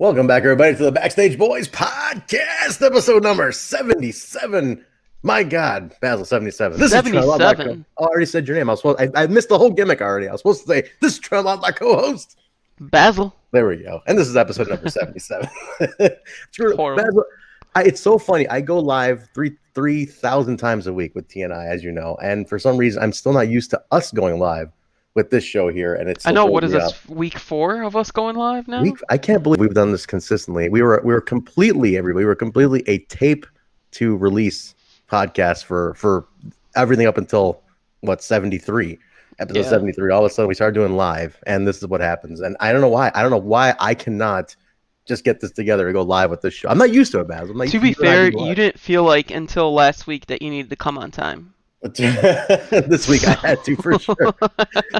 Welcome back, everybody, to the Backstage Boys podcast, episode number 77. My God, Basil, 77. This 77. I already said your name. I missed the whole gimmick already. I was supposed to say, this is Tremont, my co-host. Basil. There we go. And this is episode number 77. Horrible. Basil, it's so funny. I go live 3,000 times a week with TNI, as you know. And for some reason, I'm still not used to us going live with this show here, and it's. I know. What is this? Week 4 of us going live now? I can't believe we've done this consistently. We were completely a tape to release podcast for everything up until 73, episode 73. All of a sudden we started doing live, and this is what happens. And I don't know why. I don't know why I cannot just get this together and go live with this show. I'm not used to it, Baz. To be fair, you didn't feel like until last week that you needed to come on time. This week I had to, for sure.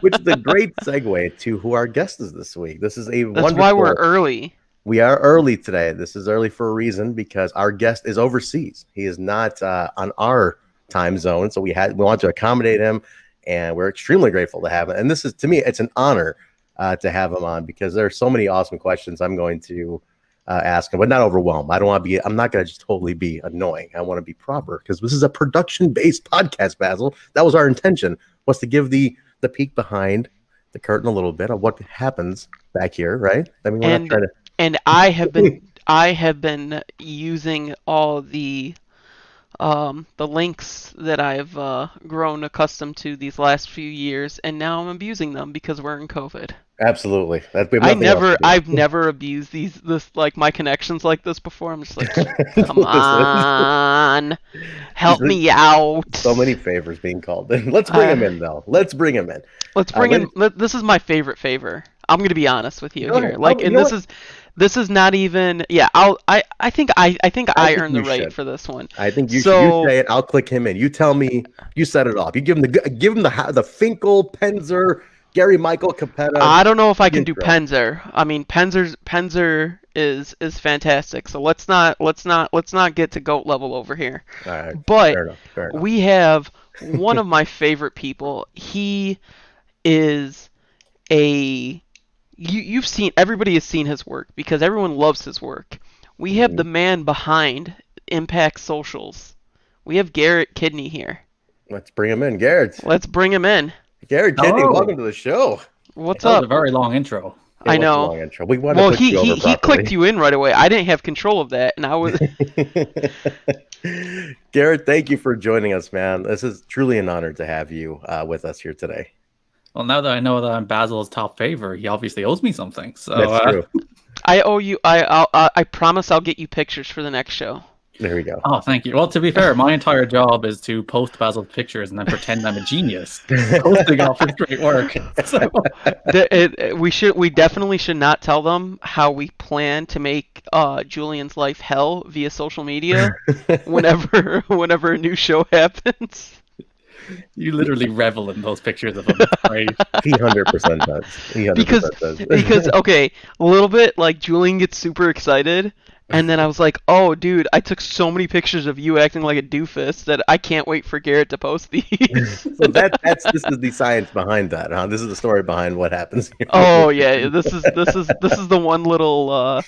Which is a great segue to who our guest is this week. This is That's why we're early. We are early today. This is early for a reason, because our guest is overseas. He is not on our time zone, so we want to accommodate him, and we're extremely grateful to have him. And this is, to me, it's an honor to have him on, because there are so many awesome questions I'm going to ask him, but not overwhelm. I'm not going to just totally be annoying. I want to be proper, because this is a production-based podcast, Basil. That was our intention, was to give the peek behind the curtain a little bit of what happens back here, right? I mean, we're not trying to. And I have been using all the links that I've grown accustomed to these last few years, and now I'm abusing them because we're in COVID. Absolutely. I've never abused my connections like this before. I'm just like, come on, help me out. So many favors being called in. Let's bring him in, though. Let's bring him in. This is my favorite favor. I'm gonna be honest with you here. This is not even. Yeah, I think I earned the right for this one. I think you should. You say it. I'll click him in. You tell me. You set it off. You give him the Finkel, Penzer, Gary Michael, Capetta. I don't know if I can do Penzer. I mean, Penzer is fantastic. So let's not get to GOAT level over here. All right. But fair enough. We have one of my favorite people. He is everybody has seen his work because everyone loves his work. We have the man behind Impact Socials. We have Garrett Kidney here. Let's bring him in, Garrett. Let's bring him in. Garrett Kidney, welcome to the show. What's up? That was a very long intro. I know. He clicked you in right away. I didn't have control of that, and I was. Garrett, thank you for joining us, man. This is truly an honor to have you with us here today. Well, now that I know that I'm Basil's top favor, he obviously owes me something. So that's true. I owe you. I promise I'll get you pictures for the next show. There we go. Oh, thank you. Well, to be fair, my entire job is to post Basil's pictures and then pretend I'm a genius. Posting off his great work. So. We definitely should not tell them how we plan to make Julian's life hell via social media whenever a new show happens. You literally revel in those pictures of him. Right? He 100% does. He 100% does. Because okay, a little bit like Julian gets super excited. And then I was like, oh, dude, I took so many pictures of you acting like a doofus that I can't wait for Garrett to post these. So this is the science behind that, huh? This is the story behind what happens here. Oh, yeah. This is the one little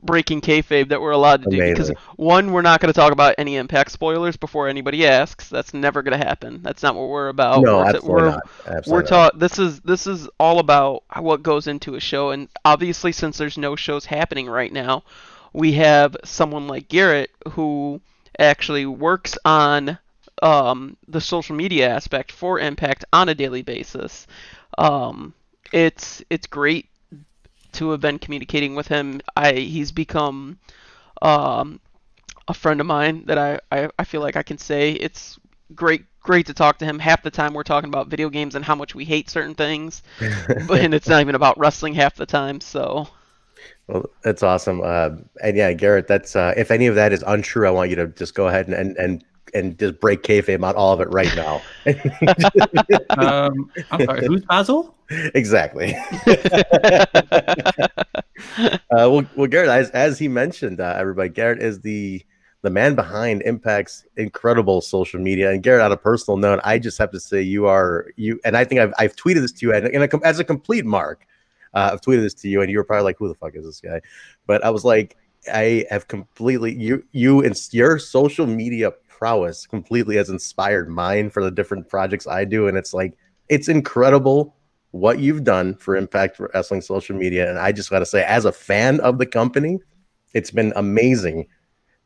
breaking kayfabe that we're allowed to do. Amazing. Because, one, we're not going to talk about any Impact spoilers before anybody asks. That's never going to happen. That's not what we're about. No, absolutely not. Absolutely not. This is all about what goes into a show. And obviously, since there's no shows happening right now, we have someone like Garrett who actually works on the social media aspect for Impact on a daily basis. It's great to have been communicating with him. He's become a friend of mine that I feel like I can say it's great to talk to him. Half the time we're talking about video games and how much we hate certain things, and it's not even about wrestling half the time. So. Well, that's awesome. And yeah, Garrett, that's if any of that is untrue, I want you to just go ahead and just break kayfabe about all of it right now. I'm sorry, who's Basil? Exactly. Well, Garrett, as he mentioned, everybody, Garrett is the man behind Impact's incredible social media. And Garrett, on a personal note, I just have to say you, and I think I've tweeted this to you as a complete mark. I've tweeted this to you, and you were probably like, "Who the fuck is this guy?" But I was like, I have completely you and your social media prowess completely has inspired mine for the different projects I do, and it's like it's incredible what you've done for Impact Wrestling social media. And I just got to say, as a fan of the company, it's been amazing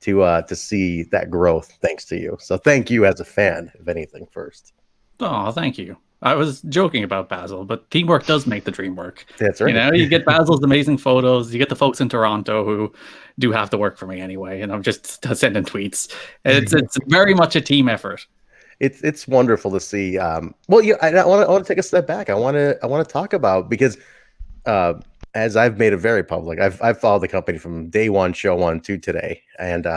to see that growth thanks to you. So thank you as a fan, if anything, first. Oh, thank you. I was joking about Basil, but teamwork does make the dream work. That's right. You know, you get Basil's amazing photos, you get the folks in Toronto who do have to work for me anyway, and I'm just sending tweets. It's very much a team effort. It's wonderful to see. Well, yeah, I want to take a step back. I want to talk about, because as I've made it very public, I've followed the company from day one, show one to today, and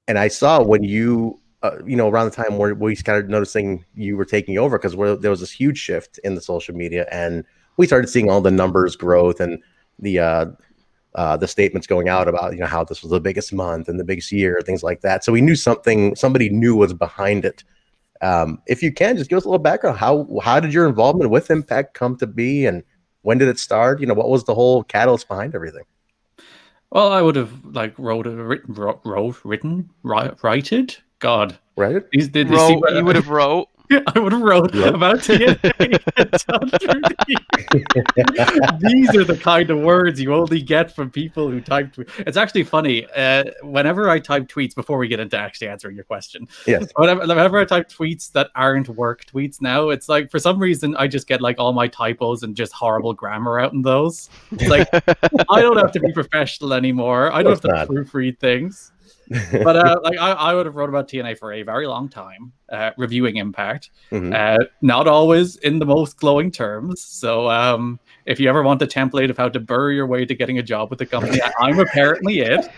I saw when you around the time where we started noticing you were taking over, because there was this huge shift in the social media, and we started seeing all the numbers growth and the statements going out about how this was the biggest month and the biggest year, things like that. So we knew somebody new was behind it. If you can, just give us a little background. How did your involvement with Impact come to be, and when did it start? What was the whole catalyst behind everything? Well, I would have writed. God, right? You would have wrote. I would have wrote about TNA. These are the kind of words you only get from people who type. It's actually funny. Whenever I type tweets, before we get into actually answering your question, yes. Whenever I type tweets that aren't work tweets now, it's like for some reason I just get like all my typos and just horrible grammar out in those. It's like I don't have to be professional anymore. I don't have to proofread things. But I would have wrote about TNA for a very long time, reviewing Impact. Mm-hmm. Not always in the most glowing terms. So if you ever want a template of how to bury your way to getting a job with the company, I'm apparently it.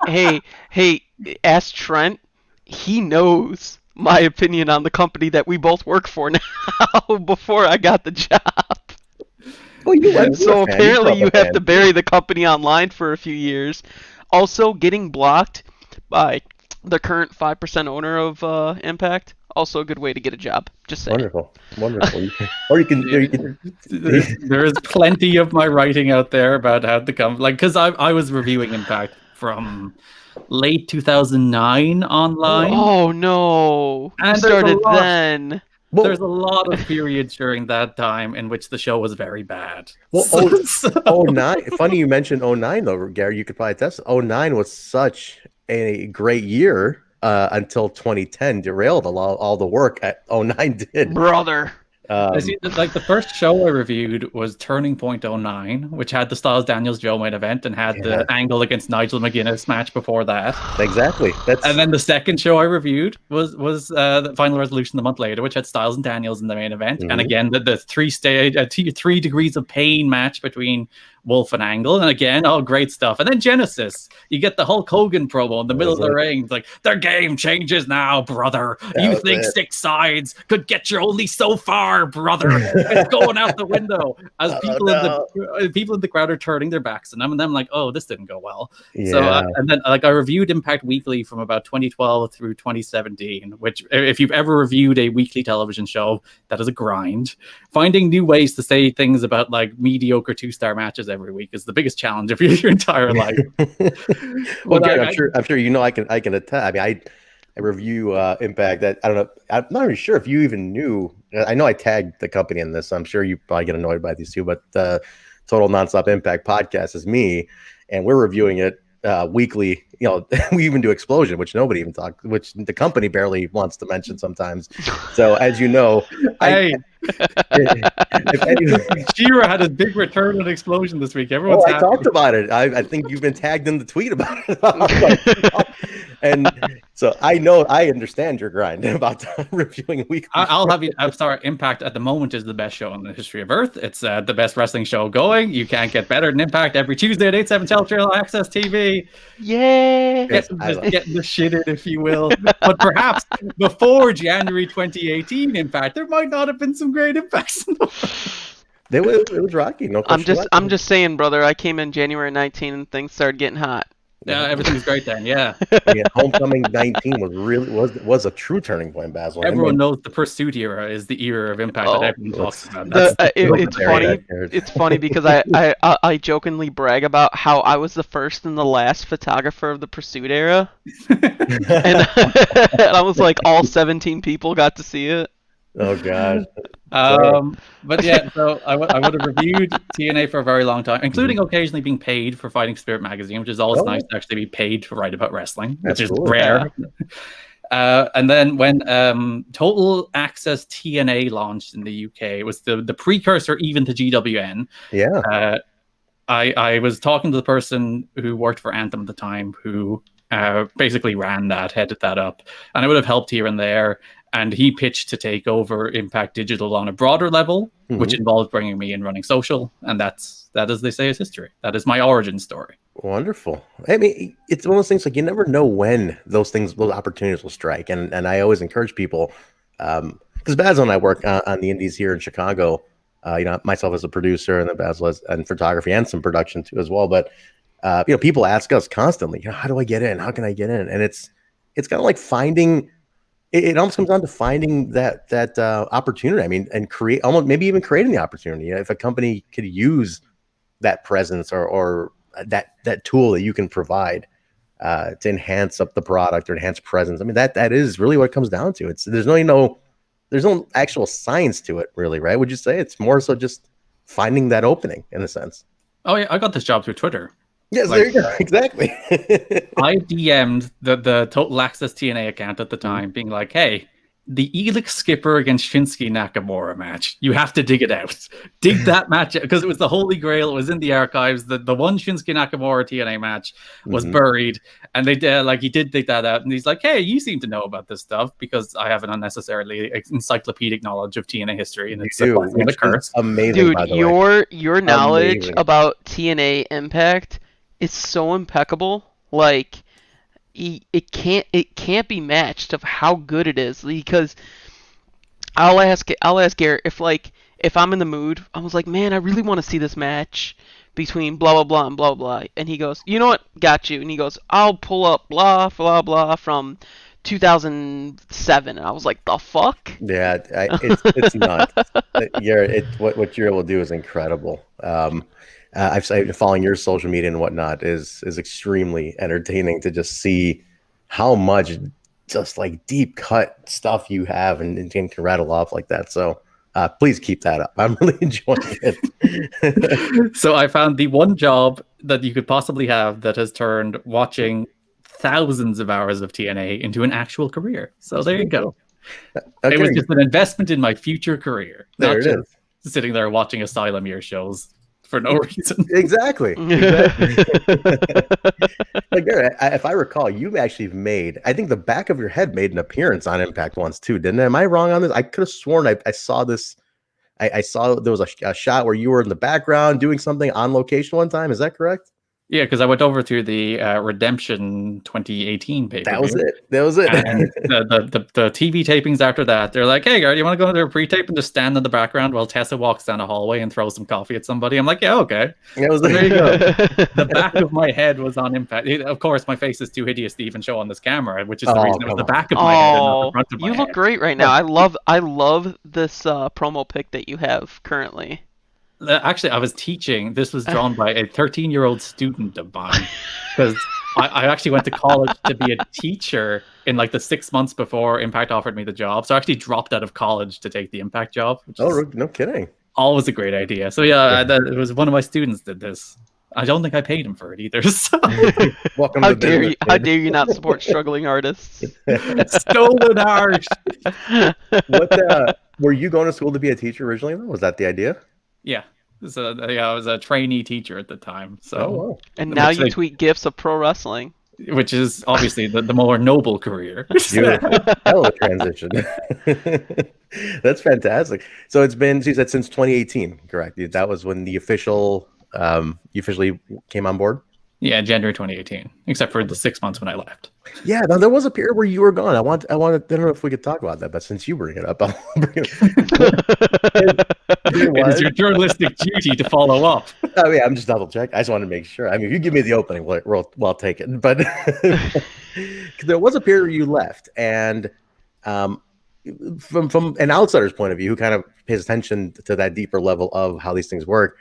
Hey, ask Trent. He knows my opinion on the company that we both work for now before I got the job. So apparently you have to bury the company online for a few years. Also, getting blocked by the current 5% owner of Impact, also a good way to get a job. Just saying. Wonderful. Or you can. There is plenty of my writing out there about how to come, because I was reviewing Impact from late 2009 online. Oh no! And you started then. There's a lot of periods during that time in which the show was very bad. Well, 09. Funny you mentioned 09 though, Gary. You could probably attest. 09 was such a great year until 2010 derailed all the work 09 did. Brother. The first show I reviewed was Turning Point 09, which had the Styles Daniels Joe main event and had the Angle against Nigel McGuinness match before that. Exactly. And then the second show I reviewed was the Final Resolution the month later, which had Styles and Daniels in the main event. Mm-hmm. And again, the 3 degrees of pain match between Wolf and Angle, and again, great stuff. And then Genesis, you get the Hulk Hogan promo in the middle of the ring. It's like, their game changes now, brother. You think 6 sides could get you only so far, brother. It's going out the window. As people in the crowd are turning their backs on them, and I'm like, oh, this didn't go well. Yeah. So and then I reviewed Impact Weekly from about 2012 through 2017, which if you've ever reviewed a weekly television show, that is a grind. Finding new ways to say things about mediocre 2-star matches every week is the biggest challenge of your entire life. Well, Gary, I'm sure I can attest. I mean, I review Impact. That I don't know. I'm not really sure if you even knew. I know I tagged the company in this. So I'm sure you probably get annoyed by these two, but the Total Nonstop Impact podcast is me, and we're reviewing it weekly. We even do Explosion, which nobody even which the company barely wants to mention sometimes. So as you know, Shira had a big return on Explosion this week. Everyone's happy. I talked about it. I think you've been tagged in the tweet about it. And so I understand your grind about reviewing weekly. I'm sorry. Impact at the moment is the best show in the history of Earth. It's the best wrestling show going. You can't get better than Impact every Tuesday at 8/7 Telltale Access TV. Yay! Getting the shit in, if you will. But perhaps before January 2018 Impact, there might not have been some great Impacts. It was rocky. No question. I'm just saying, brother. I came in January 19 and things started getting hot. Yeah, everything's great then. Yeah, I mean, Homecoming 19 was a true turning point, Basil. everyone knows the Pursuit era is the era of Impact that Oh. everyone talks about. That's It's very funny. accurate. It's funny because I jokingly brag about how I was the first and the last photographer of the Pursuit era, and, and I was like all 17 people got to see it. Oh god. But yeah, so I would have reviewed TNA for a very long time, including occasionally being paid for Fighting Spirit magazine, which is always nice to actually be paid to write about wrestling, That's which is cool. rare. And then when Total Access TNA launched in the UK, it was the precursor even to GWN. Yeah. I was talking to the person who worked for Anthem at the time, who basically headed that up, and I would have helped here and there. And he pitched to take over Impact Digital on a broader level, which involved bringing me in running social, and that, as they say, is history. That is my origin story. Wonderful. I mean, it's one of those things like you never know when those opportunities will strike, and I always encourage people because Basil and I work on the indies here in Chicago. Myself as a producer, and then Basil and photography and some production too as well. But people ask us constantly, how do I get in? How can I get in? And it's kind of like finding. It almost comes down to finding that opportunity. I mean, and maybe even creating the opportunity. If a company could use that presence or that tool that you can provide to enhance up the product or enhance presence. I mean, that is really what it comes down to. There's no actual science to it, really, right? Would you say it's more so just finding that opening in a sense? Oh yeah, I got this job through Twitter. Yes, there you go. Exactly. I DM'd the Total Access TNA account at the time, being like, hey, the Elix Skipper against Shinsuke Nakamura match, you have to dig it out. Dig that match, because it was the holy grail. It was in the archives. The one Shinsuke Nakamura TNA match was buried, and they did, he did dig that out. And he's like, hey, you seem to know about this stuff, because I have an unnecessarily encyclopedic knowledge of TNA history, and it's a curse. Amazing, dude. By the way. Your knowledge about TNA Impact is so impeccable. Like, it can't be matched of how good it is, because I'll ask Garrett if I'm in the mood. I was like, man, I really want to see this match between blah blah blah and blah blah, and he goes, you know what, got you, and he goes, I'll pull up blah blah blah from 2007, and I was like, the fuck? Yeah, it's nuts. What you're able to do is incredible. I've said following your social media and whatnot is extremely entertaining to just see how much just like deep cut stuff you have and can rattle off like that. So please keep that up. I'm really enjoying it. So I found the one job that you could possibly have that has turned watching thousands of hours of TNA into an actual career. So there you go. Okay. It was just an investment in my future career. There it is. Sitting there watching Asylum Year shows for no reason. Exactly. Like, Garrett, if I recall, you actually made, I think the back of your head made an appearance on Impact once too, didn't it? Am I wrong on this? I could have sworn I saw this. I saw there was a shot where you were in the background doing something on location one time. Is that correct? Yeah, because I went over to the Redemption 2018 pay-per-view. That was it. And the TV tapings after that, they're like, hey, Garrett, you want to go into a pre-tape and just stand in the background while Tessa walks down a hallway and throws some coffee at somebody? I'm like, yeah, okay. There you go. The back of my head was on Impact. Of course, my face is too hideous to even show on this camera, which is the reason it was the back of my head and not the front of my head. You look great right now. I love this promo pic that you have currently. Actually, I was teaching. This was drawn by a 13-year-old student of mine, because I actually went to college to be a teacher in like the 6 months before Impact offered me the job. So I actually dropped out of college to take the Impact job. No kidding. Always a great idea. So yeah, it was one of my students did this. I don't think I paid him for it either. So. Welcome How to the business, how dare you not support struggling artists? Stolen art. What were you going to school to be a teacher originally? Was that the idea? Yeah. So I was a trainee teacher at the time. So wow. And now you tweet gifs of pro wrestling, which is obviously the more noble career. Beautiful. Hell of a transition. That's fantastic. So it's been, you said, since 2018, correct? That was when the you officially came on board? Yeah, January 2018, except for the 6 months when I left. Yeah, no, there was a period where you were gone. I don't know if we could talk about that, but since you bring it up, I'll bring it up. It is your journalistic duty to follow up. I mean, I'm just double check. I just wanted to make sure. I mean, if you give me the opening, we'll take it. But there was a period where you left, and from an outsider's point of view, who kind of pays attention to that deeper level of how these things work,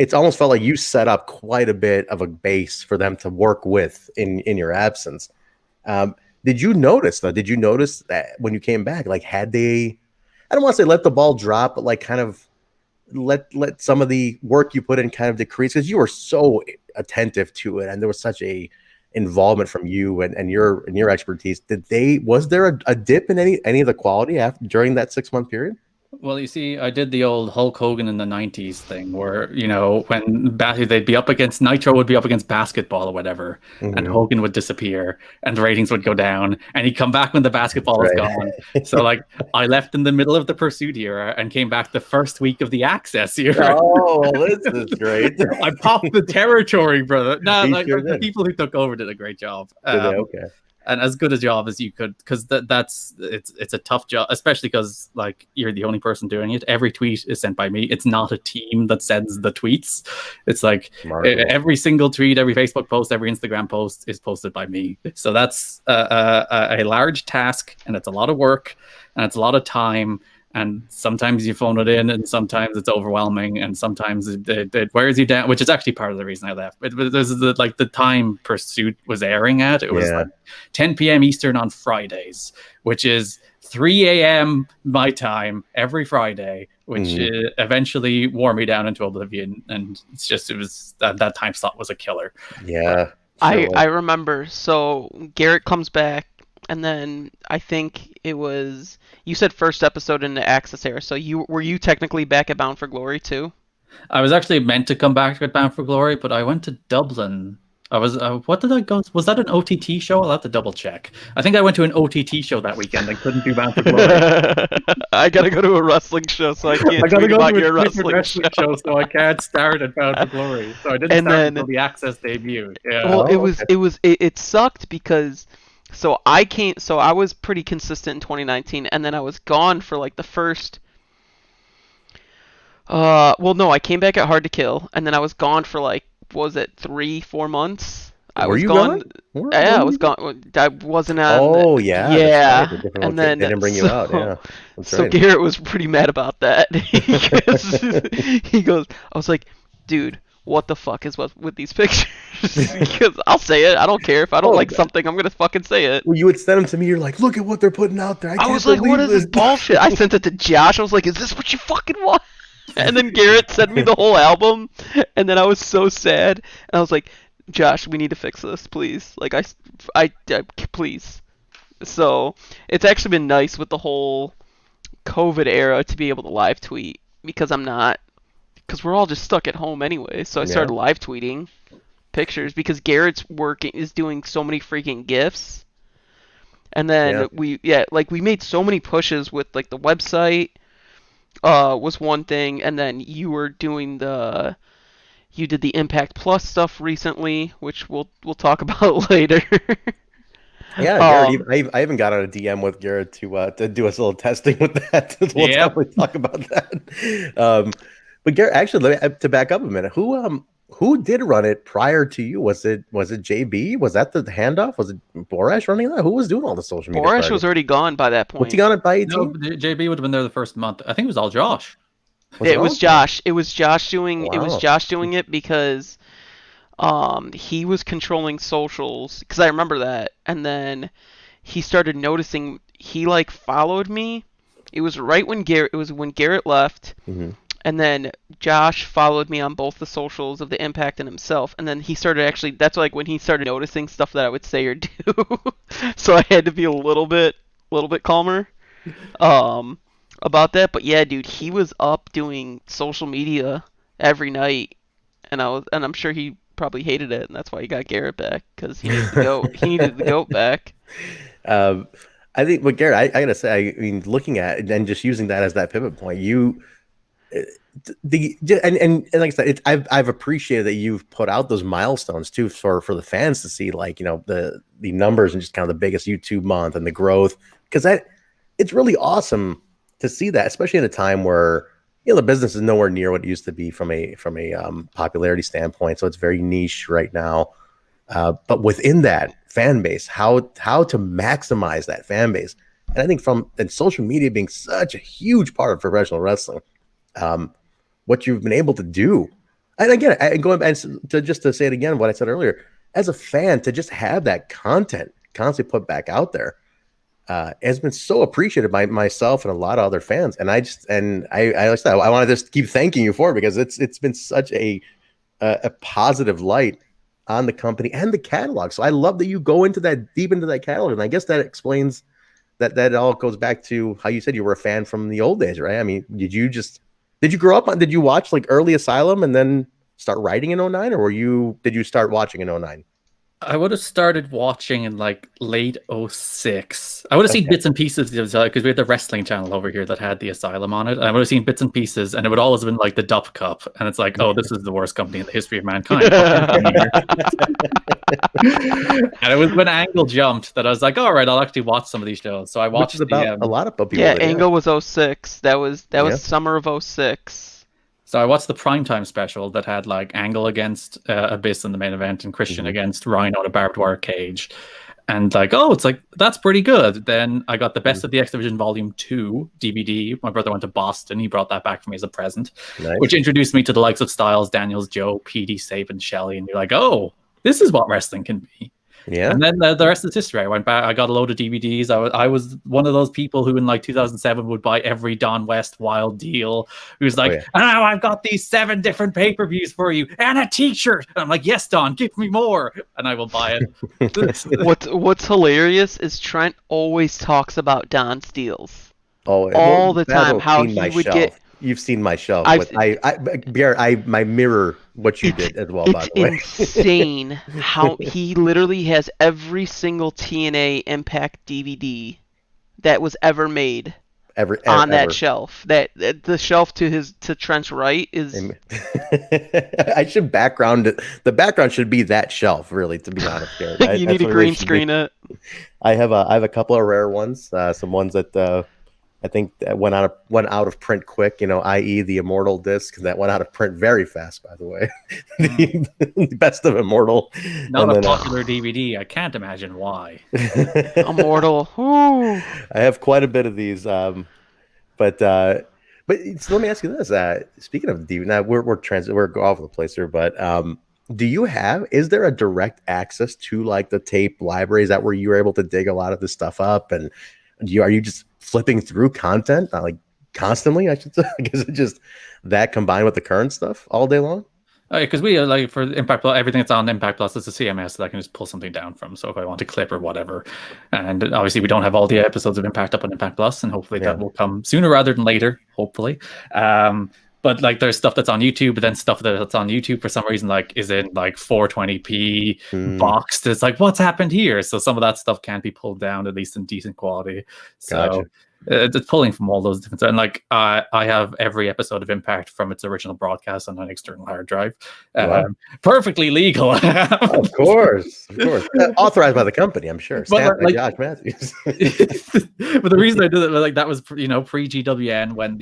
it's almost felt like you set up quite a bit of a base for them to work with in your absence. Did you notice though? Did you notice that when you came back, like had they, I don't want to say let the ball drop, but like kind of let some of the work you put in kind of decrease, because you were so attentive to it and there was such a involvement from you and your expertise. Was there a dip in any of the quality during that 6-month period? Well, you see, I did the old Hulk Hogan in the 90s thing where, you know, when they'd be up against, Nitro would be up against basketball or whatever, and Hogan would disappear and the ratings would go down and he'd come back when the basketball was gone. So, like, I left in the middle of the Pursuit era and came back the first week of the Access era. Oh, this is great. I popped the territory, brother. No, like, the people who took over did a great job. Okay. And as good a job as you could, because it's a tough job, especially because like you're the only person doing it. Every tweet is sent by me. It's not a team that sends the tweets. It's like every single tweet, every Facebook post, every Instagram post is posted by me. So that's a large task, and it's a lot of work, and it's a lot of time. And sometimes you phone it in, and sometimes it's overwhelming, and sometimes it wears you down, which is actually part of the reason I left. But this is the time Pursuit was airing at. It was like 10 p.m. Eastern on Fridays, which is 3 a.m. my time every Friday, which eventually wore me down into oblivion. And it was that time slot was a killer. Yeah. I remember. So Garrett comes back. And then I think it was, you said first episode in the Access era. So were you technically back at Bound for Glory too? I was actually meant to come back at Bound for Glory, but I went to Dublin. I was, what did I go? Was that an OTT show? I'll have to double check. I think I went to an OTT show that weekend and couldn't do Bound for Glory. I gotta go to a wrestling show, so I can't tweet about your wrestling show. So I can't start at Bound for Glory. So I didn't start until the Access debuted. Yeah. Well, it sucked because. So I was pretty consistent in 2019, and then I was gone for like the first. I came back at Hard to Kill, and then I was gone for like, what was it, 3-4 months? I was gone. Yeah, I was gone. I wasn't on. Oh yeah. Yeah, right. and then they didn't bring you out. Yeah. So right. Garrett was pretty mad about that. He goes, I was like, dude, what the fuck is with these pictures? Because I'll say it. I don't care. If I don't like something, I'm gonna fucking say it. Well, you would send them to me. You're like, look at what they're putting out there. I was like, what is this bullshit? I sent it to Josh. I was like, is this what you fucking want? And then Garrett sent me the whole album, and then I was so sad. And I was like, Josh, we need to fix this, please. Like, I please. So it's actually been nice with the whole COVID era to be able to live tweet because because we're all just stuck at home anyway. So I started live tweeting pictures because Garrett's is doing so many freaking GIFs. And then we made so many pushes with like the website was one thing, and then you were doing you did the Impact Plus stuff recently, which we'll talk about later. Yeah, Garrett, I even got on a DM with Garrett to do us a little testing with that. We'll definitely talk about that. But Garrett, actually, to back up a minute, who did run it prior to you? Was it JB? Was that the handoff? Was it Borash running that? Who was doing all the social media? Borash was already gone by that point. Was he gone it by 18? No, JB would have been there the first month. I think it was all Josh. It was Josh. It was Josh doing. Wow. It was Josh doing it because he was controlling socials. Because I remember that, and then he started noticing. He like followed me. It was right when Garrett. It was when Garrett left. Mm-hmm. And then Josh followed me on both the socials of the Impact and himself. And then he started that's like when he started noticing stuff that I would say or do. So I had to be a little bit calmer about that. But yeah, dude, he was up doing social media every night. And I'm sure he probably hated it. And that's why he got Garrett back, because he needed the goat back. I think, but Garrett, I got to say, I mean, looking at it and just using that as that pivot point, and like I said, I've appreciated that you've put out those milestones too for the fans to see, like, you know, the numbers and just kind of the biggest YouTube month and the growth, because it's really awesome to see that, especially in a time where, you know, the business is nowhere near what it used to be from a popularity standpoint. So it's very niche right now. But within that fan base, how to maximize that fan base, and I think and social media being such a huge part of professional wrestling. What you've been able to do, and again, going back to say it again, what I said earlier, as a fan, to just have that content constantly put back out there, has been so appreciated by myself and a lot of other fans. And I want to just keep thanking you for it, because it's been such a positive light on the company and the catalog. So I love that you go into that deep into that catalog, and I guess that explains that it all goes back to how you said you were a fan from the old days, right? I mean, did you grow up on, did you watch like early Asylum and then start writing in 09, or did you start watching in 09? I would have started watching in like late 06. I would have seen bits and pieces, because we had the wrestling channel over here that had the Asylum on it. And I would have seen bits and pieces, and it would always have been like the Dup Cup. And it's like, oh, this is the worst company in the history of mankind. And it was when Angle jumped that I was like, all right, I'll actually watch some of these shows. So I watched a lot of people. Yeah, Angle was 06. That was summer of 06. So I watched the primetime special that had like Angle against Abyss in the main event, and Christian against Rhino in a barbed wire cage. And like, oh, it's like, that's pretty good. Then I got the Best of the X Division Volume 2 DVD. My brother went to Boston. He brought that back for me as a present, which introduced me to the likes of Styles, Daniels, Joe, PD, Saban, Shelley. And you're like, oh, this is what wrestling can be. Yeah. And then the rest is history. I went back, I got a load of DVDs. I was one of those people who in like 2007 would buy every Don West wild deal. Who's like, oh, I've got these 7 different pay-per-views for you and a t-shirt. And I'm like, yes, Don, give me more. And I will buy it. What's hilarious is Trent always talks about Don's deals. Oh, all the time. How he would get. You've seen my shelf. Garrett, I mirror what you did as well, by the way. It's insane how he literally has every single TNA Impact DVD that was ever made on that shelf. That the shelf to Trent's right is. I should the background should be that shelf, really, to be honest, Garrett. You need to green screen it. I have a couple of rare ones, some ones that. I think that went out of print quick, i.e. the Immortal disc that went out of print very fast, by the way. The Best of Immortal. Not a popular DVD. I can't imagine why. Immortal. Ooh. I have quite a bit of these. But so let me ask you this. Speaking of DVD, now we're all over the place here, but is there a direct access to like the tape libraries where you're able to dig a lot of this stuff up, and are you just flipping through content like constantly? I should say. Is it just that combined with the current stuff all day long? Because we like for Impact Plus, everything that's on Impact Plus is a CMS that I can just pull something down from. So if I want to clip or whatever, and obviously we don't have all the episodes of Impact up on Impact Plus, and hopefully that will come sooner rather than later. Hopefully. But like there's stuff that's on YouTube, but then stuff that's on YouTube for some reason like is in like 420p boxed. It's like, what's happened here? So some of that stuff can't be pulled down, at least in decent quality. So it's pulling from all those different, and like I have every episode of Impact from its original broadcast on an external hard drive. Perfectly legal. Of course. Authorized by the company, I'm sure. Stamped by Josh Matthews. But the reason I did it, like that was pre GWN, when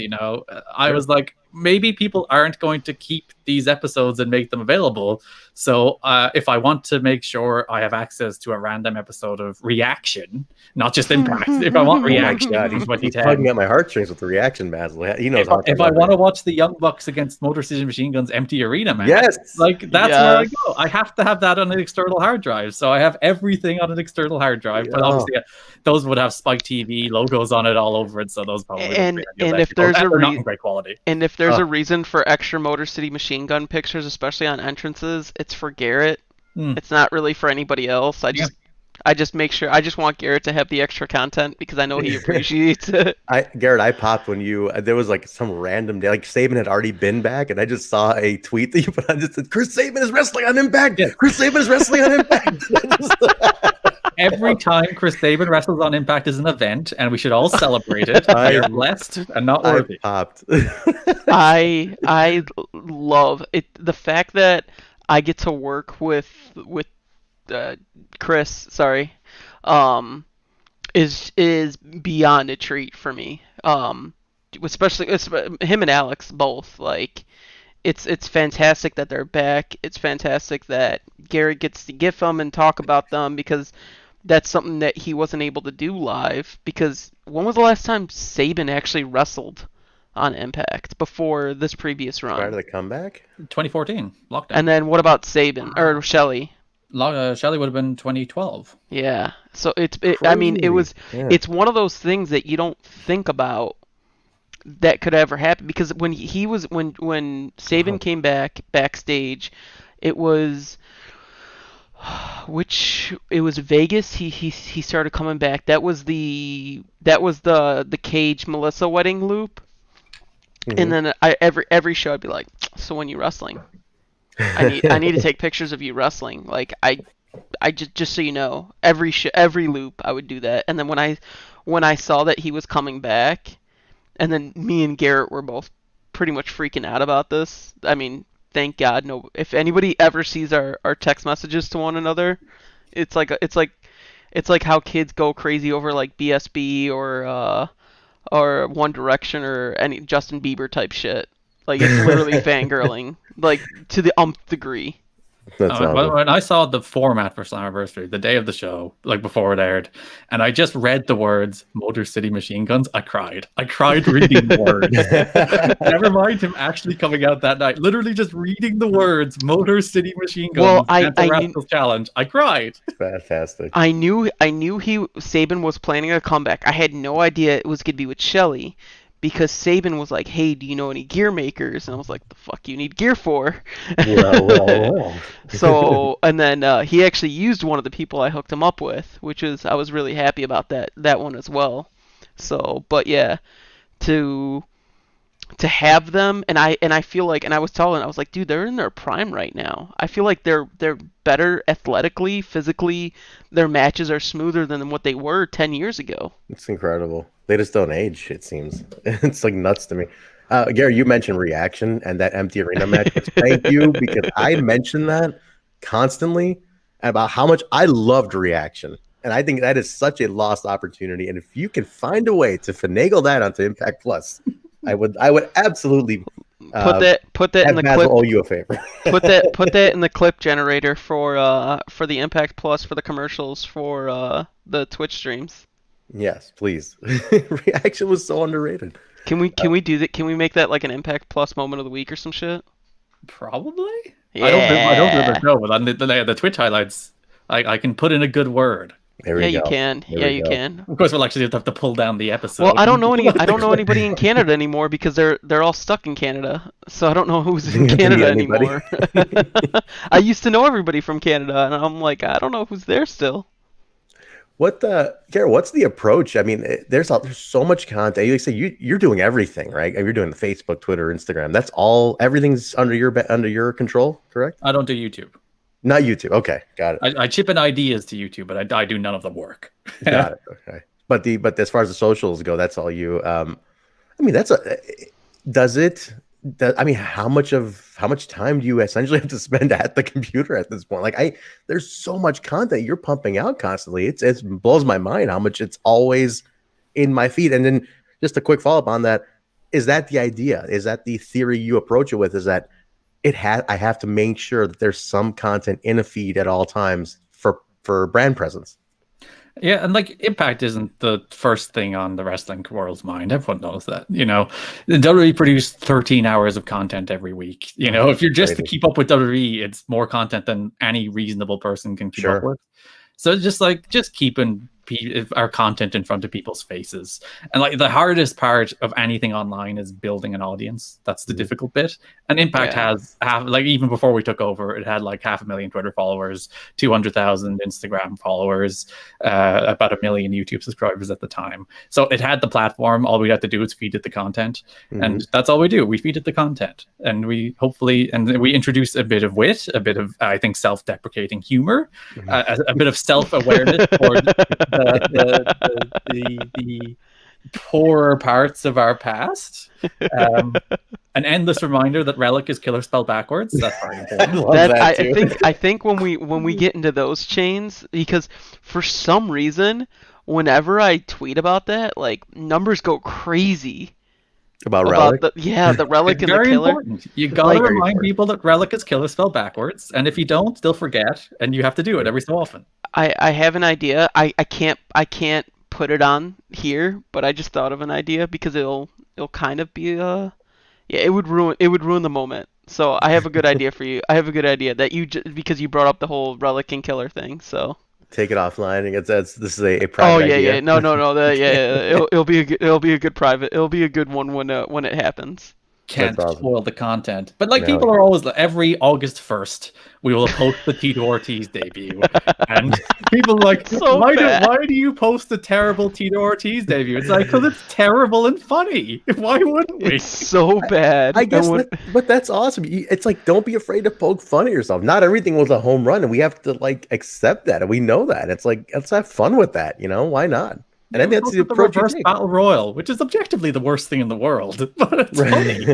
I was like, maybe people aren't going to keep these episodes and make them available. So if I want to make sure I have access to a random episode of Reaction, not just Impact, if I want Reaction, he's tugging at my heartstrings with the Reaction, Basil. He knows if I want to watch the Young Bucks against Motor City Machine Guns empty arena match, yes, like that's where I go. I have to have that on an external hard drive. So I have everything on an external hard drive, but obviously those would have Spike TV logos on it all over it. So those probably and if there's not in great quality. And if there's a reason for extra Motor City Machine Gun pictures, especially on entrances, it's for Garrett. It's not really for anybody else. I just make sure. I just want Garrett to have the extra content because I know he appreciates it. Garrett, I popped when there was like some random day, like Saban had already been back, and I just saw a tweet that you put on. Just said, Chris Saban is wrestling on Impact. Yeah. Chris Saban is wrestling on Impact. Every time Chris Sabin wrestles on Impact is an event, and we should all celebrate it. We are blessed and not worthy. Popped. I love it. The fact that I get to work with Chris, sorry, is beyond a treat for me. Especially it's him and Alex both. Like, it's fantastic that they're back. It's fantastic that Garrett gets to GIF them and talk about them, because that's something that he wasn't able to do live. Because when was the last time Sabin actually wrestled on Impact before this previous run? Prior to the comeback? 2014 lockdown. And then what about Sabin or Shelley? Shelley would have been 2012. Yeah. So I mean, it was. Yeah. It's one of those things that you don't think about that could ever happen, because when when Sabin came back backstage, it was Vegas. He started coming back. That was the Cage Melissa wedding loop. Mhm. And then every show I'd be like, so when you wrestling? I need to take pictures of you wrestling. Like, I just so you know, every loop I would do that. And then when I saw that he was coming back, and then me and Garrett were both pretty much freaking out about this. I mean, thank God. No, if anybody ever sees our text messages to one another, it's like how kids go crazy over like BSB or One Direction or any Justin Bieber type shit. Like, it's literally fangirling, like, to the degree. That's awesome. When I saw the format for Slammiversary, the day of the show, like before it aired, and I just read the words Motor City Machine Guns, I cried. I cried reading the words. Never mind him actually coming out that night. Literally just reading the words Motor City Machine Guns, Challenge. I cried. Fantastic. I knew Sabin was planning a comeback. I had no idea it was gonna be with Shelley, because Sabin was like, hey, do you know any gear makers? And I was like, the fuck you need gear for? Well. So, and then he actually used one of the people I hooked him up with, I was really happy about that one as well. So, but yeah, to have them, and I feel like, and I was like, dude, they're in their prime right now. I feel like they're better athletically, physically. Their matches are smoother than what they were 10 years ago. It's incredible. They just don't age, it seems. It's like nuts to me. Gary, you mentioned Reaction and that empty arena match. Thank you, because I mentioned that constantly about how much I loved Reaction. And I think that is such a lost opportunity. And if you can find a way to finagle that onto Impact Plus, I would absolutely put that in the clip. Owe you a favor. put that in the clip generator for the Impact Plus, for the commercials for the Twitch streams. Yes, please. Reaction was so underrated. Can we do that? Can we make that like an Impact Plus moment of the week or some shit? Probably. Yeah. I don't do the show, but on the Twitch highlights, I can put in a good word. There we you go. can. There you can. Of course, we'll actually have to pull down the episode. Well, I don't know anybody in Canada anymore, because they're all stuck in Canada. So I don't know who's in Canada anymore. I used to know everybody from Canada, and I'm like, I don't know who's there still. Garrett, what's the approach? I mean, there's so much content. You say you're doing everything, right? You're doing the Facebook, Twitter, Instagram. That's all. Everything's under your control, correct? I don't do YouTube. Not YouTube. Okay, got it. I chip in ideas to YouTube, but I do none of the work. Got it. Okay. But as far as the socials go, that's all you. I mean, how much time do you essentially have to spend at the computer at this point? Like, there's so much content you're pumping out constantly. It blows my mind how much it's always in my feed. And then just a quick follow up on that: is that the idea? Is that the theory you approach it with? Is that I have to make sure that there's some content in a feed at all times for brand presence? Yeah, and like Impact isn't the first thing on the wrestling world's mind. Everyone knows that. You know, WWE produce 13 hours of content every week. You know, if you're just to keep up with WWE, it's more content than any reasonable person can keep up with. So just keeping our content in front of people's faces. And like the hardest part of anything online is building an audience. That's the difficult bit. And Impact has even before we took over, it had like 500,000 Twitter followers, 200,000 Instagram followers, about 1 million YouTube subscribers at the time. So it had the platform. All we had to do was feed it the content, and that's all we do. We feed it the content, and we introduce a bit of wit, a bit of I think self-deprecating humor, a bit of self-awareness for the poorer parts of our past. An endless reminder that Relic is killer spelled backwards. That's very important. I think when we get into those chains, because for some reason, whenever I tweet about that, like numbers go crazy. About Relic? The Relic and the killer. Important. You gotta remind people that Relic is killer spelled backwards, and if you don't, they'll forget, and you have to do it every so often. I have an idea. I can't put it on here, but I just thought of an idea because it'll kind of be it would ruin the moment. So I have a good idea for you. I have a good idea that because you brought up the whole Relic and killer thing. So take it offline. This is a private idea. No. It'll be a good private. It'll be a good one when it happens. Can't spoil the content, but people are always every August 1st we will post the Tito Ortiz debut, and people are like, why do you post a terrible Tito Ortiz debut? It's like, because it's terrible and funny. Why wouldn't we? It's so bad. I guess but that's awesome. It's like, don't be afraid to poke fun at yourself. Not everything was a home run, and we have to like accept that, and we know that. It's like, let's have fun with that, why not? And I think that's the approach. Reverse battle royal, which is objectively the worst thing in the world, but it's funny.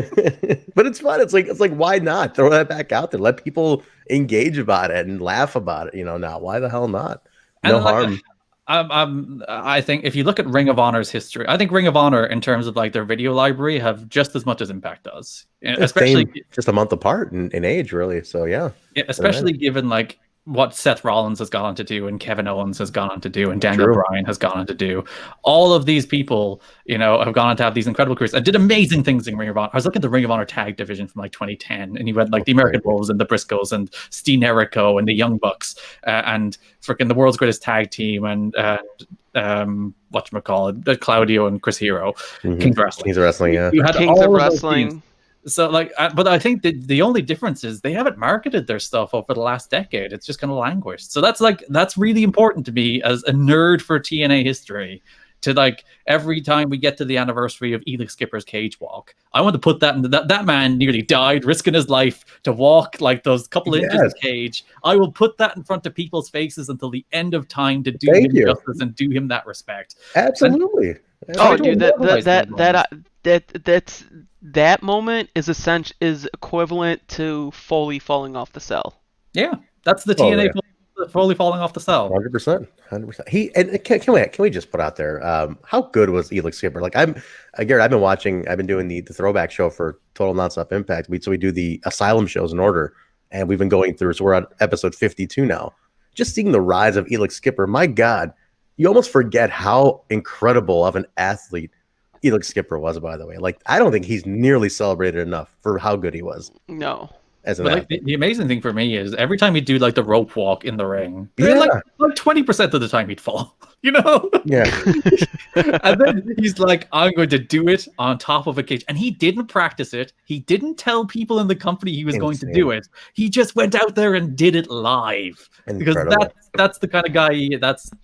But it's fun. It's like why not throw that back out there? Let people engage about it and laugh about it. Now why the hell not? No harm. I think if you look at Ring of Honor's history, I think Ring of Honor, in terms of like their video library, have just as much as Impact does. Especially just a month apart in age, really. So yeah, especially given like what Seth Rollins has gone on to do, and Kevin Owens has gone on to do, and Daniel Bryan has gone on to do. All of these people, have gone on to have these incredible careers and did amazing things in Ring of Honor. I was looking at the Ring of Honor tag division from like 2010, and you had like the American Wolves and the Briscoes and Steve Erico and the Young Bucks and freaking the world's greatest tag team and whatchamacallit, Claudio and Chris Hero, Kings Wrestling. Kings Wrestling, yeah. You had Kings of Wrestling. So but I think the only difference is they haven't marketed their stuff over the last decade. It's just kind of languished. So that's really important to me as a nerd for TNA history. To like every time we get to the anniversary of Elix Skipper's cage walk, I want to put that in that man nearly died, risking his life to walk like those couple inches of cage. I will put that in front of people's faces until the end of time to do him justice and do him that respect. Absolutely. That moment is equivalent to Foley falling off the cell. Yeah, that's the TNA Foley falling off the cell. 100%. Can we just put out there how good was Elix Skipper? Like Garrett, I've been doing the throwback show for Total Nonstop Impact. We do the Asylum shows in order, and we've been going through. So we're on episode 52 now. Just seeing the rise of Elix Skipper, my God, you almost forget how incredible of an athlete Elix Skipper was, by the way. Like, I don't think he's nearly celebrated enough for how good he was. No. The amazing thing for me is every time he'd do like the rope walk in the ring, like 20% of the time he'd fall, Yeah. And then he's like, I'm going to do it on top of a cage. And he didn't practice it. He didn't tell people in the company he was going to do it. He just went out there and did it live. Incredible. Because that's the kind of guy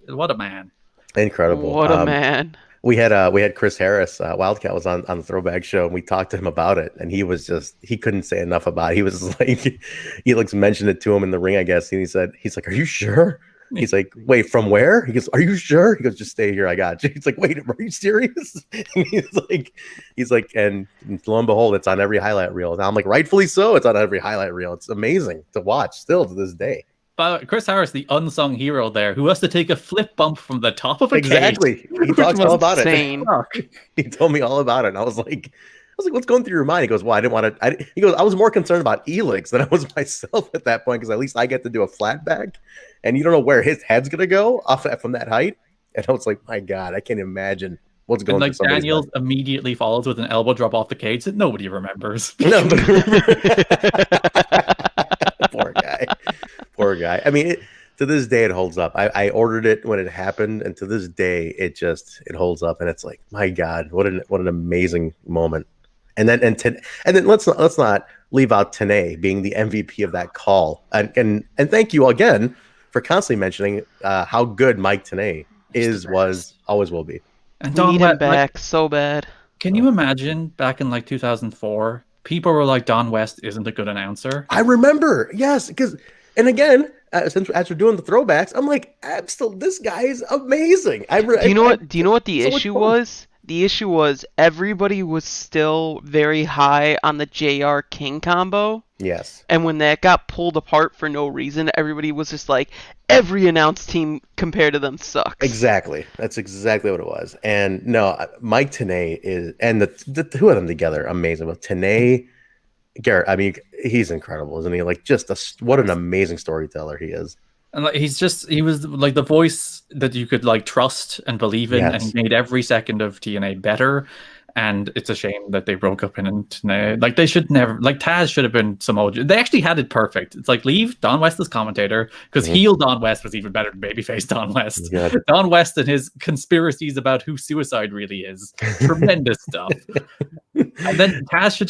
what a man. Incredible. What a man. We had Chris Harris, Wildcat was on the Throwback show, and we talked to him about it, and he couldn't say enough about it. He was like, Elix mentioned it to him in the ring, I guess, and he's like, are you sure? He's like, wait, from where? He goes, are you sure? He goes, just stay here, I got you. He's like, wait, are you serious? And he's like, and lo and behold, it's on every highlight reel. And I'm like, rightfully so, it's on every highlight reel. It's amazing to watch still to this day. But Chris Harris, the unsung hero there, who has to take a flip bump from the top of a cage. He talks all about insane. It. He told me all about it, and I was like, what's going through your mind? He goes, well, I didn't want to. He goes, I was more concerned about Elix than I was myself at that point, because at least I get to do a flat back, and you don't know where his head's gonna go off from that height. And I was like, my God, I can't imagine what's going. And like Daniels immediately follows with an elbow drop off the cage that nobody remembers. Nobody remembers. Poor guy. I mean, to this day it holds up. I ordered it when it happened, and to this day it holds up, and it's like, my God, what an amazing moment. And then let's not leave out Tenay being the MVP of that call, and thank you again for constantly mentioning how good Mike Tenay was, always will be. And we need him back so bad. Can you imagine back in like 2004, people were like, Don West isn't a good announcer? I remember, yes, and again, since as we're doing the throwbacks, I'm like, this guy is amazing. Do you know what the issue was? The issue was everybody was still very high on the JR King combo. Yes. And when that got pulled apart for no reason, everybody was just like, every announced team compared to them sucks. Exactly. That's exactly what it was. And no, Mike Tenay is, and the two of them together, amazing. With Tenay, Garrett, I mean, he's incredible, isn't he? Like, what an amazing storyteller he is. And like, he was like the voice that you could like trust and believe in, and he made every second of TNA better. And it's a shame that they broke up in TNA. Like, they should never, like, Taz should have been Samoa Joe. They actually had it perfect. It's like, leave Don West as commentator, because heel Don West was even better than babyface Don West. Yeah. Don West and his conspiracies about who suicide really is. Tremendous stuff. And then Taz should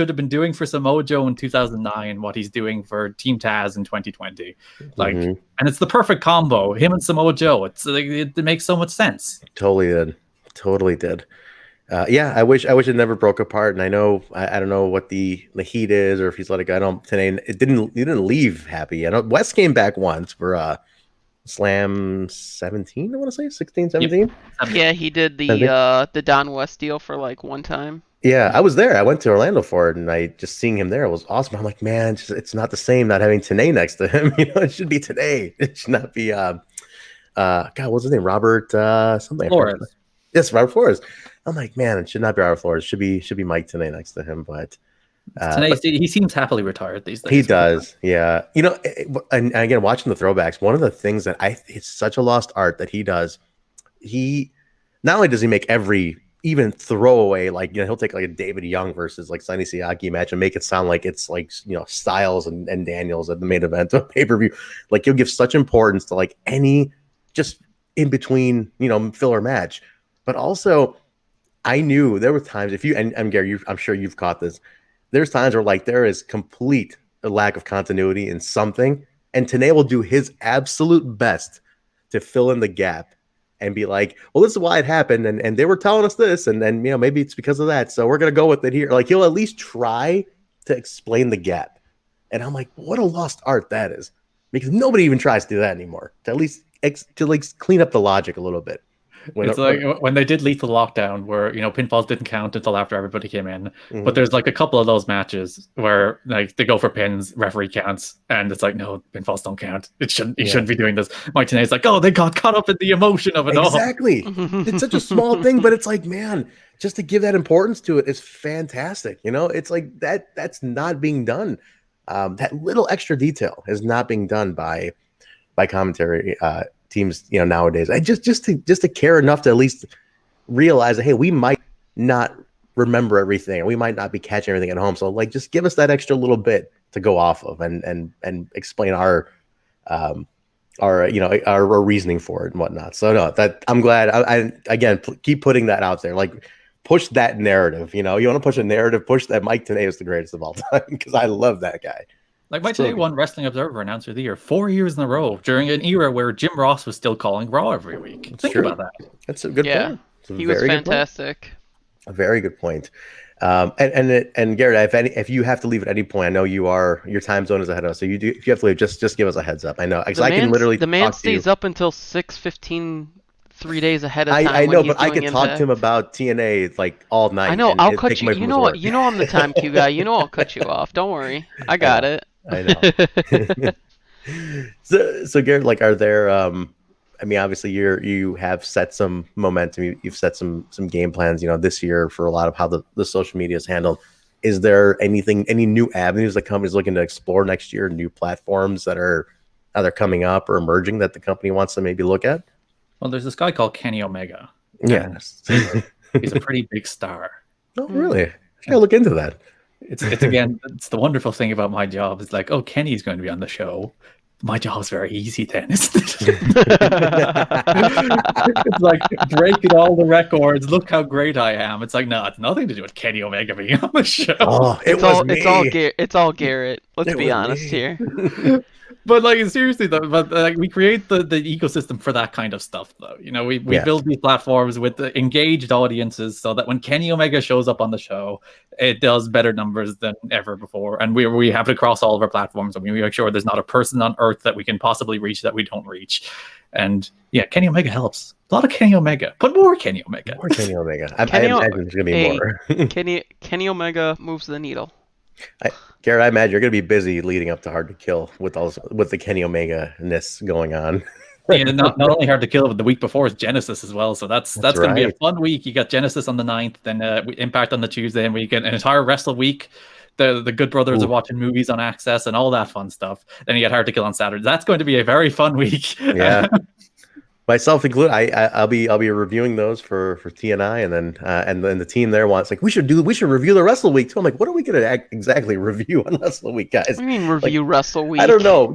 have been doing for Samoa Joe in 2009 what he's doing for Team Taz in 2020. Like, and it's the perfect combo. Him and Samoa Joe. It's like, it makes so much sense. Totally did. Yeah, I wish it never broke apart. And I know I don't know what the heat is, or if he's let it go. I don't today. He didn't leave happy. I know West came back once for Slam 17. I want to say 16, 17. Yep. Yeah, he did the Don West deal for like one time. Yeah, I was there. I went to Orlando for it, and I just seeing him there was awesome. I'm like, man, it's not the same not having Tenay next to him. You know, it should be Tenay. It should not be God, what's his name? Robert something. Flores. Yes, Robert Flores. I'm like, man, it should not be Robert Flores. It should be Mike Tenay next to him. But he seems happily retired these days. He does, yeah. You know, and again, watching the throwbacks, one of the things that it's such a lost art that he does. He not only does he make every even throwaway, like, you know, he'll take like a David Young versus like Sonny Siaki match and make it sound like it's like, you know, Styles and Daniels at the main event of pay-per-view. Like, he'll give such importance to like any just in between, you know, filler match. But also, I knew there were times, if you, and Gary, I'm sure you've caught this, there's times where like there is complete lack of continuity in something, and Tenay will do his absolute best to fill in the gap and be like, well, this is why it happened, and they were telling us this, and then, you know, maybe it's because of that, so we're going to go with it here. Like, he'll at least try to explain the gap. And I'm like, what a lost art that is, because nobody even tries to do that anymore, to at least clean up the logic a little bit. It's like when they did Lethal Lockdown, where, you know, pinfalls didn't count until after everybody came in. But there's like a couple of those matches where like they go for pins, referee counts, and it's like, no, pinfalls don't count. You shouldn't be doing this. Mike Tenay's like, oh, they got caught up in the emotion of it all. Exactly. It's such a small thing, but it's like, man, just to give that importance to it is fantastic. You know, it's like that's not being done. That little extra detail is not being done by commentary teams, you know, nowadays. I just to care enough to at least realize that, hey, we might not remember everything, and we might not be catching everything at home. So like, just give us that extra little bit to go off of and explain our you know, our reasoning for it and whatnot. So no, that I'm glad. I again keep putting that out there. Like, push that narrative. You know, you want to push a narrative, push that Mike Tenay is the greatest of all time, because I love that guy. Like, Mike Tenay won Wrestling Observer Announcer of the Year 4 years in a row during an era where Jim Ross was still calling Raw every week. Think about that. That's a good point. He was fantastic. A very good point. And Garrett, if you have to leave at any point, I know your time zone is ahead of us. So if you have to leave, just give us a heads up. I know, because I can literally the man stays up until 6:15. 3 days ahead of time. I know, but I could talk to him about TNA like all night. I know. I'll cut you. You know what? You know I'm the time Q guy. You know I'll cut you off. Don't worry. I got it. I know. so Garrett, like, are there? I mean, obviously you have set some momentum. You've set some game plans, you know, this year for a lot of how the social media is handled. Is there any new avenues that companies looking to explore next year? New platforms that are either coming up or emerging that the company wants to maybe look at? Well, there's this guy called Kenny Omega. Yes. He's a pretty big star. Oh, really? I gotta look into that. It's again, it's the wonderful thing about my job. It's like, oh, Kenny's going to be on the show. my job's very easy then, isn't it? It's like breaking all the records. Look how great I am. It's like, no, it's nothing to do with Kenny Omega being on the show. Oh, It's all Garrett. Let's be honest here. But like seriously though, like we create the ecosystem for that kind of stuff though. You know, we build these platforms with the engaged audiences so that when Kenny Omega shows up on the show, it does better numbers than ever before. And we have it across all of our platforms. I mean, we make sure there's not a person on earth that we can possibly reach that we don't reach. And yeah, Kenny Omega helps. A lot of Kenny Omega. Put more Kenny Omega. More Kenny Omega. I imagine there's gonna be more. Kenny Omega moves the needle. Garrett, I imagine you're going to be busy leading up to Hard to Kill with the Kenny Omega-ness going on. Yeah, not only Hard to Kill, but the week before is Genesis as well. So that's going to be a fun week. You got Genesis on the 9th, then Impact on the Tuesday, and we get an entire Wrestle week. The Good Brothers are watching movies on Access and all that fun stuff. Then you get Hard to Kill on Saturday. That's going to be a very fun week. Yeah. Myself included, I'll be reviewing those for TNI, and then the team there wants like we should review the Wrestle Week too. I'm like, what are we going to exactly review on Wrestle Week, guys? What do you mean review Wrestle Week? I don't know.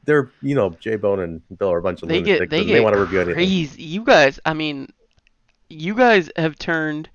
They're J Bone and Bill are a bunch of lunatics. They want to review anything. Crazy. You guys, I mean, you guys have turned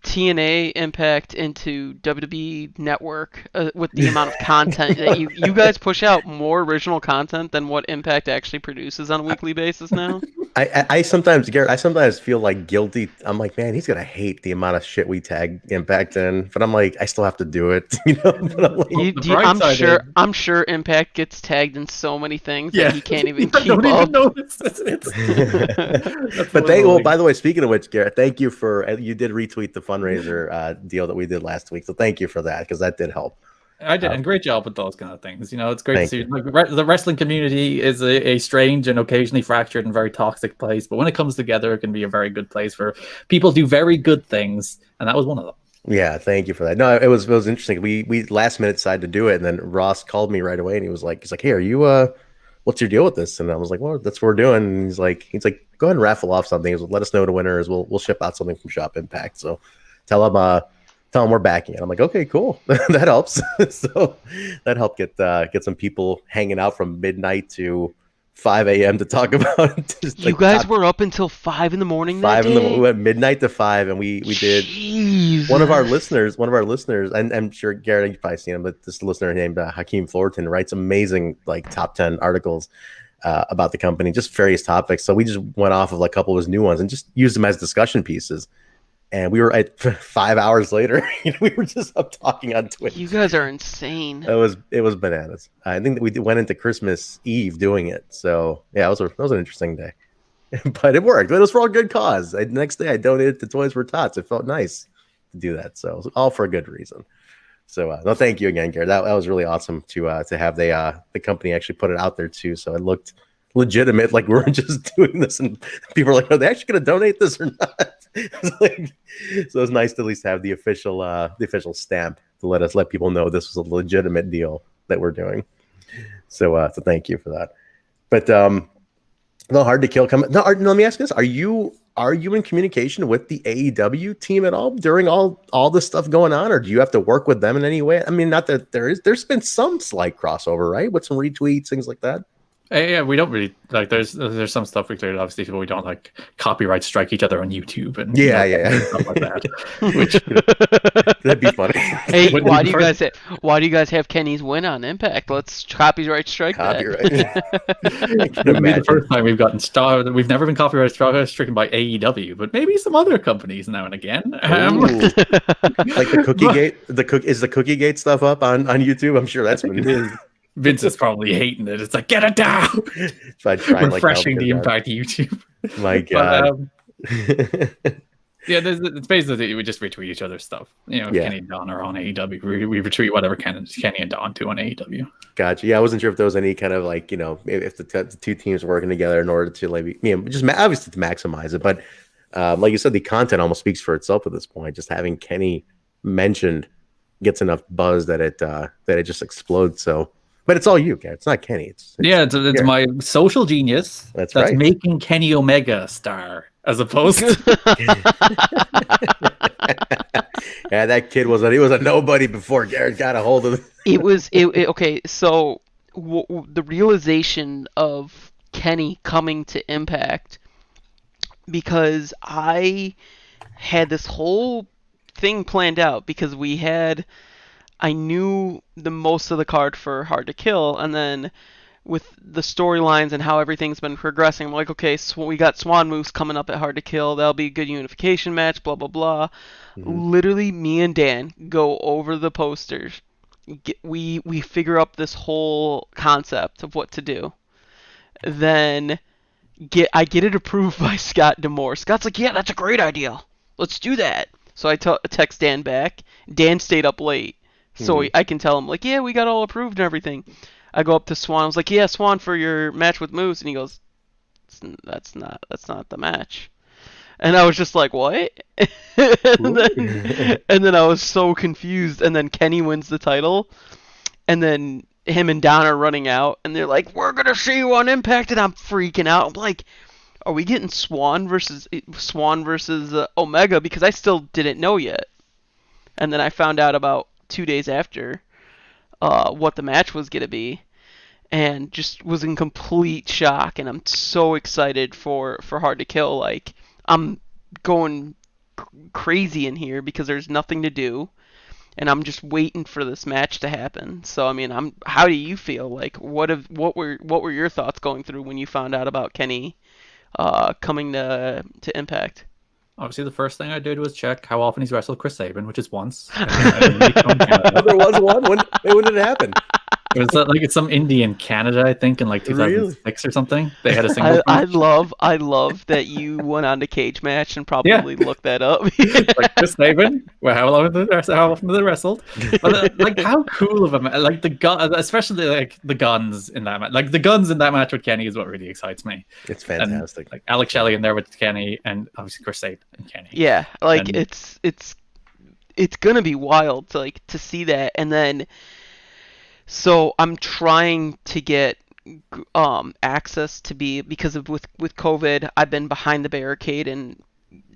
TNA Impact into WWE Network with the amount of content that you guys push out more original content than what Impact actually produces on a weekly basis now. I sometimes, Garrett, feel like guilty. I'm like, man, he's gonna hate the amount of shit we tag Impact in, but I'm like, I still have to do it, But I'm sure Impact gets tagged in so many things that he can't even keep up. Even notice. But by the way, speaking of which, Garrett, thank you you did retweet the fundraiser deal that we did last week, so thank you for that because that did help. I did, and great job with those kind of things. You know, it's great to see. Like, the wrestling community is a strange and occasionally fractured and very toxic place, but when it comes together, it can be a very good place where people do very good things, and that was one of them. Yeah, thank you for that. No, it was interesting. We last minute decided to do it, and then Ross called me right away, and he's like, hey, are you what's your deal with this? And I was like, well, that's what we're doing. And he's like, go ahead and raffle off something. He's like, let us know the winners. We'll ship out something from Shop Impact. So tell them we're backing it. I'm like, okay, cool. That helps. So that helped get some people hanging out from midnight to 5 a.m. to talk about. You guys were up until 5 in the morning. We went midnight to 5, and we did. One of our listeners, and I'm sure Garrett, you've probably seen him, but this listener named Hakeem Fullerton writes amazing like top 10 articles about the company, just various topics. So we just went off of like a couple of his new ones and just used them as discussion pieces. And we were at 5 hours later. We were just up talking on Twitch. You guys are insane. It was bananas. I think that we went into Christmas Eve doing it. So yeah, it was an interesting day, but it worked. It was for a good cause. The next day, I donated to Toys for Tots. It felt nice to do that. So it was all for a good reason. So no, thank you again, Garrett. That was really awesome to have the company actually put it out there too. So it looked legitimate, like we weren't just doing this, and people were like, "Are they actually going to donate this or not?" So it's nice to at least have the official stamp to let people know this was a legitimate deal that we're doing. So thank you for that. But no, Hard to Kill coming. No, let me ask you this: Are you in communication with the AEW team at all during all this stuff going on, or do you have to work with them in any way? I mean, not that there's been some slight crossover, right, with some retweets, things like that. Yeah, we don't really like. There's some stuff we cleared, obviously, but we don't like copyright strike each other on YouTube and stuff like that. Which that'd be funny. Hey, why do you guys have Kenny's win on Impact? Let's copyright strike that. It'll be the first time we've gotten started. We've never been copyright stricken by AEW, but maybe some other companies now and again. Like the Cookie is the Cookie Gate stuff up on YouTube? I'm sure that's been it is. Vince is probably hating it. It's like, get it down. Refreshing the Impact YouTube. My God. Yeah, it's basically we just retweet each other's stuff. You know, if Kenny and Don are on AEW, we retweet whatever Kenny and Don do on AEW. Gotcha. Yeah, I wasn't sure if there was any kind of like, you know, if the two teams were working together in order to like, you know, just obviously to maximize it. But like you said, the content almost speaks for itself at this point. Just having Kenny mentioned gets enough buzz that it just explodes. So. But it's all you, Garrett. It's not Kenny. It's my social genius that's right. Making Kenny Omega a star as opposed to yeah, that kid was a nobody before Garrett got a hold of it. Okay, so the realization of Kenny coming to Impact, because I had this whole thing planned out because I knew the most of the card for Hard to Kill, and then with the storylines and how everything's been progressing, I'm like, okay, so we got Swan Moose coming up at Hard to Kill. That'll be a good unification match, blah, blah, blah. Literally, me and Dan go over the posters. We figure up this whole concept of what to do. Then I get it approved by Scott D'Amore. Scott's like, yeah, that's a great idea. Let's do that. So I text Dan back. Dan stayed up late. So I can tell him, like, yeah, we got all approved and everything. I go up to Swan. I was like, yeah, Swan, for your match with Moose. And he goes, that's not the match. And I was just like, what? and then I was so confused. And then Kenny wins the title. And then him and Don are running out. And they're like, we're going to see you on Impact. And I'm freaking out. I'm like, are we getting Swan versus Omega? Because I still didn't know yet. And then I found out about 2 days after what the match was going to be, and just was in complete shock. And I'm so excited for Hard to Kill. Like, I'm going crazy in here because there's nothing to do, and I'm just waiting for this match to happen. So I mean, how do you feel? Like, what were your thoughts going through when you found out about Kenny coming to Impact? Obviously, the first thing I did was check how often he's wrestled Chris Sabin, which is once. There was one. When did it happen? It was like it's some indie in Canada, I think, in like 2006 or something. They had a single. I love that you went on to Cage Match and probably looked that up. Like Chris Sabin, well, how often they wrestled? But like, how cool of a match! Like the gun, especially like the guns in that match. Like the guns in that match with Kenny is what really excites me. It's fantastic. And, like Alex Shelley in there with Kenny, and obviously Chris Sabin and Kenny. Yeah, like it's gonna be wild to see that, and then. So I'm trying to get access to be, because of with COVID, I've been behind the barricade, and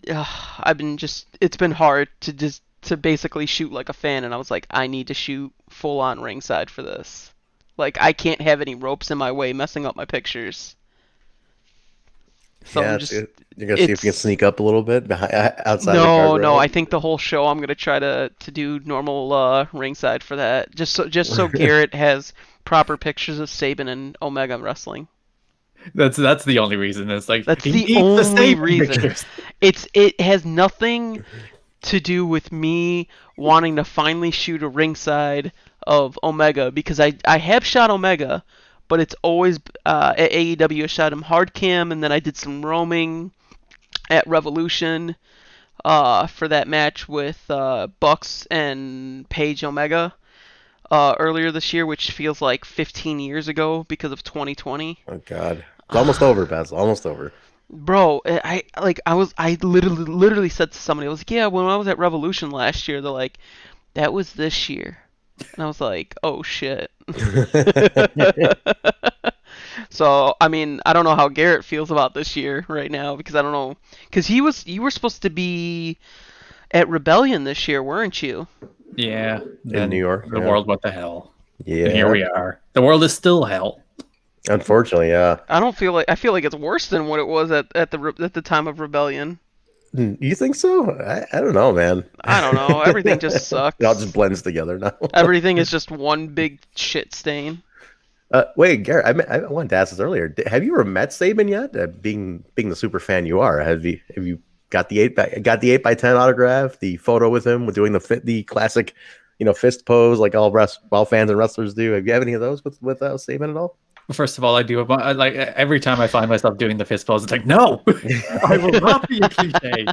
it's been hard to basically shoot like a fan. And I was like, I need to shoot full on ringside for this. Like, I can't have any ropes in my way messing up my pictures. So you're gonna see if you can sneak up a little bit outside. No. I think the whole show I'm gonna try to do normal ringside for that, just so Garrett has proper pictures of Sabin and Omega wrestling. That's the only reason. It's like that's the only reason. It has nothing to do with me wanting to finally shoot a ringside of Omega, because I have shot Omega. But it's always at AEW. I shot him hard cam, and then I did some roaming at Revolution for that match with Bucks and Paige Omega earlier this year, which feels like 15 years ago because of 2020. Oh God, it's almost over, Basil. Almost over. Bro, I literally said to somebody, I was like, yeah, when I was at Revolution last year, they're like, that was this year. And I was like, oh shit. So, I mean, I don't know how Garrett feels about this year right now, because I don't know, because you were supposed to be at Rebellion this year, weren't you? Yeah, in New York. The world, what the hell? Yeah, and here we are. The world is still hell. Unfortunately, yeah. I feel like it's worse than what it was at the time of Rebellion. You think so? I don't know, man. I don't know. Everything just sucks. It all just blends together now. Everything is just one big shit stain. Wait, Garrett, I wanted to ask this earlier. Have you ever met Sabin yet? Being the super fan you are, have you got the 8x10 autograph, the photo with him, with doing the classic, fist pose like all fans and wrestlers do? Have you had any of those with Sabin at all? First of all, I do. Like every time I find myself doing the fist pose, it's like, no, I will not be a cliche.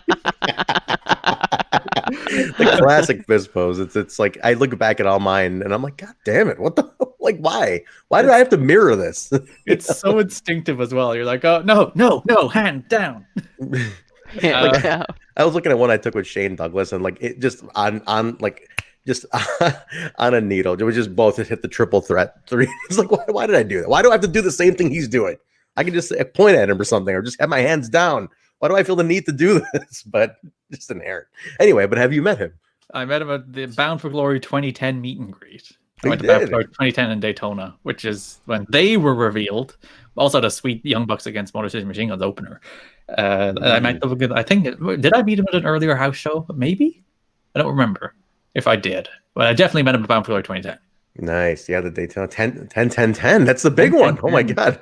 The classic fist pose. It's like I look back at all mine and I'm like, God damn it! What the like? Why did I have to mirror this? It's so instinctive as well. You're like, oh no, hand down. I was looking at one I took with Shane Douglas, and like it just on like. Just on a needle. It was just both hit the triple threat 3. It's like, why did I do that? Why do I have to do the same thing he's doing? I can just point at him or something, or just have my hands down. Why do I feel the need to do this? But just inherent. Anyway, but have you met him? I met him at the Bound for Glory 2010 meet and greet. I went to did. Backflow 2010 in Daytona, which is when they were revealed. Also, the sweet Young Bucks against Motor City Machine Guns opener. I met them. I think did I meet him at an earlier house show? Maybe I don't remember if I did, but I definitely met him at Bound for Glory 2010. Nice. Yeah, the Daytona 10. That's the big 10, one. 10, Oh my 10. God.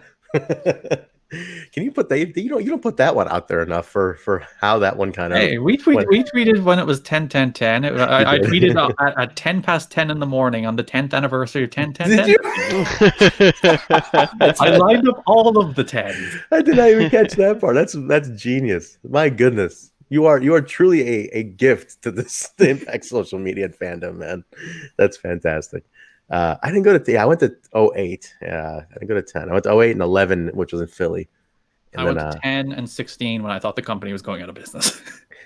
Can you put that? You don't put that one out there enough for how that one kind of. Hey, we tweeted when it was 10-10-10. I did. tweeted at 10 past 10 in the morning on the 10th anniversary of 10-10-10. Did you? I lined up all of the 10s. I did not even catch that part. That's genius. My goodness. You are truly a gift to this the Impact social media fandom, man. That's fantastic. I didn't go to I went to 08. I didn't go to 10. I went to 08 and 11, which was in Philly. And I went to 10 and 16 when I thought the company was going out of business.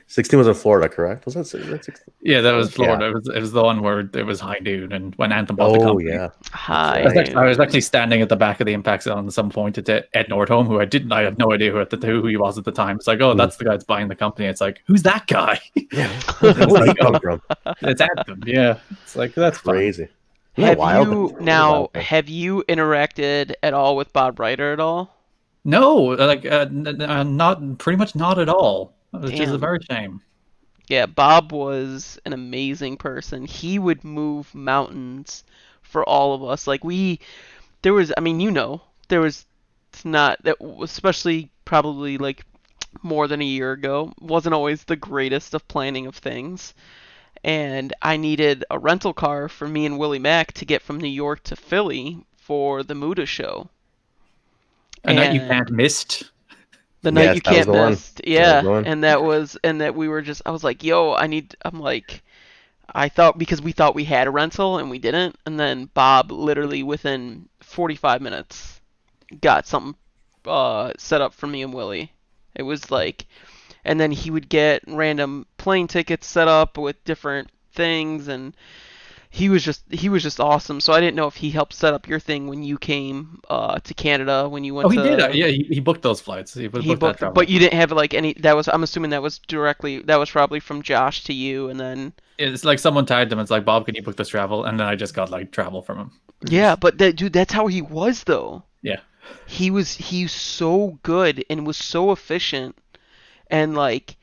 16 was in Florida, correct? Was that 16? Yeah, that was Florida. Yeah. It was the one where it was high noon, and when Anthem bought the company. Yeah. Hi. I was actually standing at the back of the Impact Zone at some point at Ed Nordholm, who I had no idea who he was at the time. It's like, oh, that's the guy that's buying the company. It's like, who's that guy? Yeah. Where did he come from? It's Anthem. Yeah, it's like that's Crazy. Have you interacted at all with Bob Ryder at all? No, like not pretty much not at all, which is a very shame. Yeah, Bob was an amazing person. He would move mountains for all of us. Like there was not that, especially probably like more than a year ago, wasn't always the greatest of planning of things. And I needed a rental car for me and Willie Mack to get from New York to Philly for the Muda show. And that you can't missed. The night you can't miss. Yeah. I was like, yo, I thought, because we thought we had a rental and we didn't. And then Bob literally within 45 minutes got something set up for me and Willie. It was like, and then he would get random plane tickets set up with different things, and he was just awesome. So I didn't know if he helped set up your thing when you came to Canada, when you went. Oh, he did. Yeah, he booked those flights. He booked that travel. But you didn't have like any. I'm assuming that was probably from Josh to you, and then it's like someone tagged him. It's like, Bob, can you book this travel? And then I just got like travel from him. Yeah, but dude, that's how he was though. Yeah. He's so good and was so efficient, and like,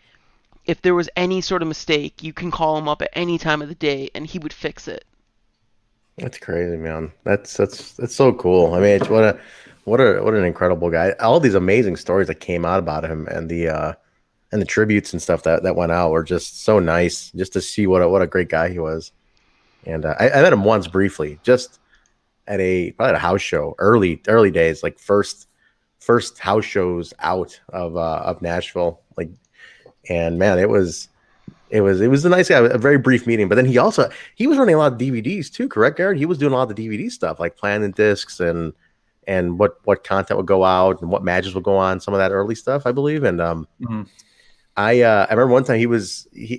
if there was any sort of mistake, you can call him up at any time of the day and he would fix it. That's crazy, man. That's so cool. I mean, it's what an incredible guy. All these amazing stories that came out about him, and the tributes and stuff that went out were just so nice, just to see what a great guy he was. And I met him once briefly, just at probably at a house show, early days, like first house shows out of Nashville, like. And man, it was a nice guy, a very brief meeting. But then he was running a lot of DVDs too, correct, Garrett? He was doing a lot of the DVD stuff, like planning discs and what content would go out and what matches would go on, some of that early stuff, I believe. And I remember one time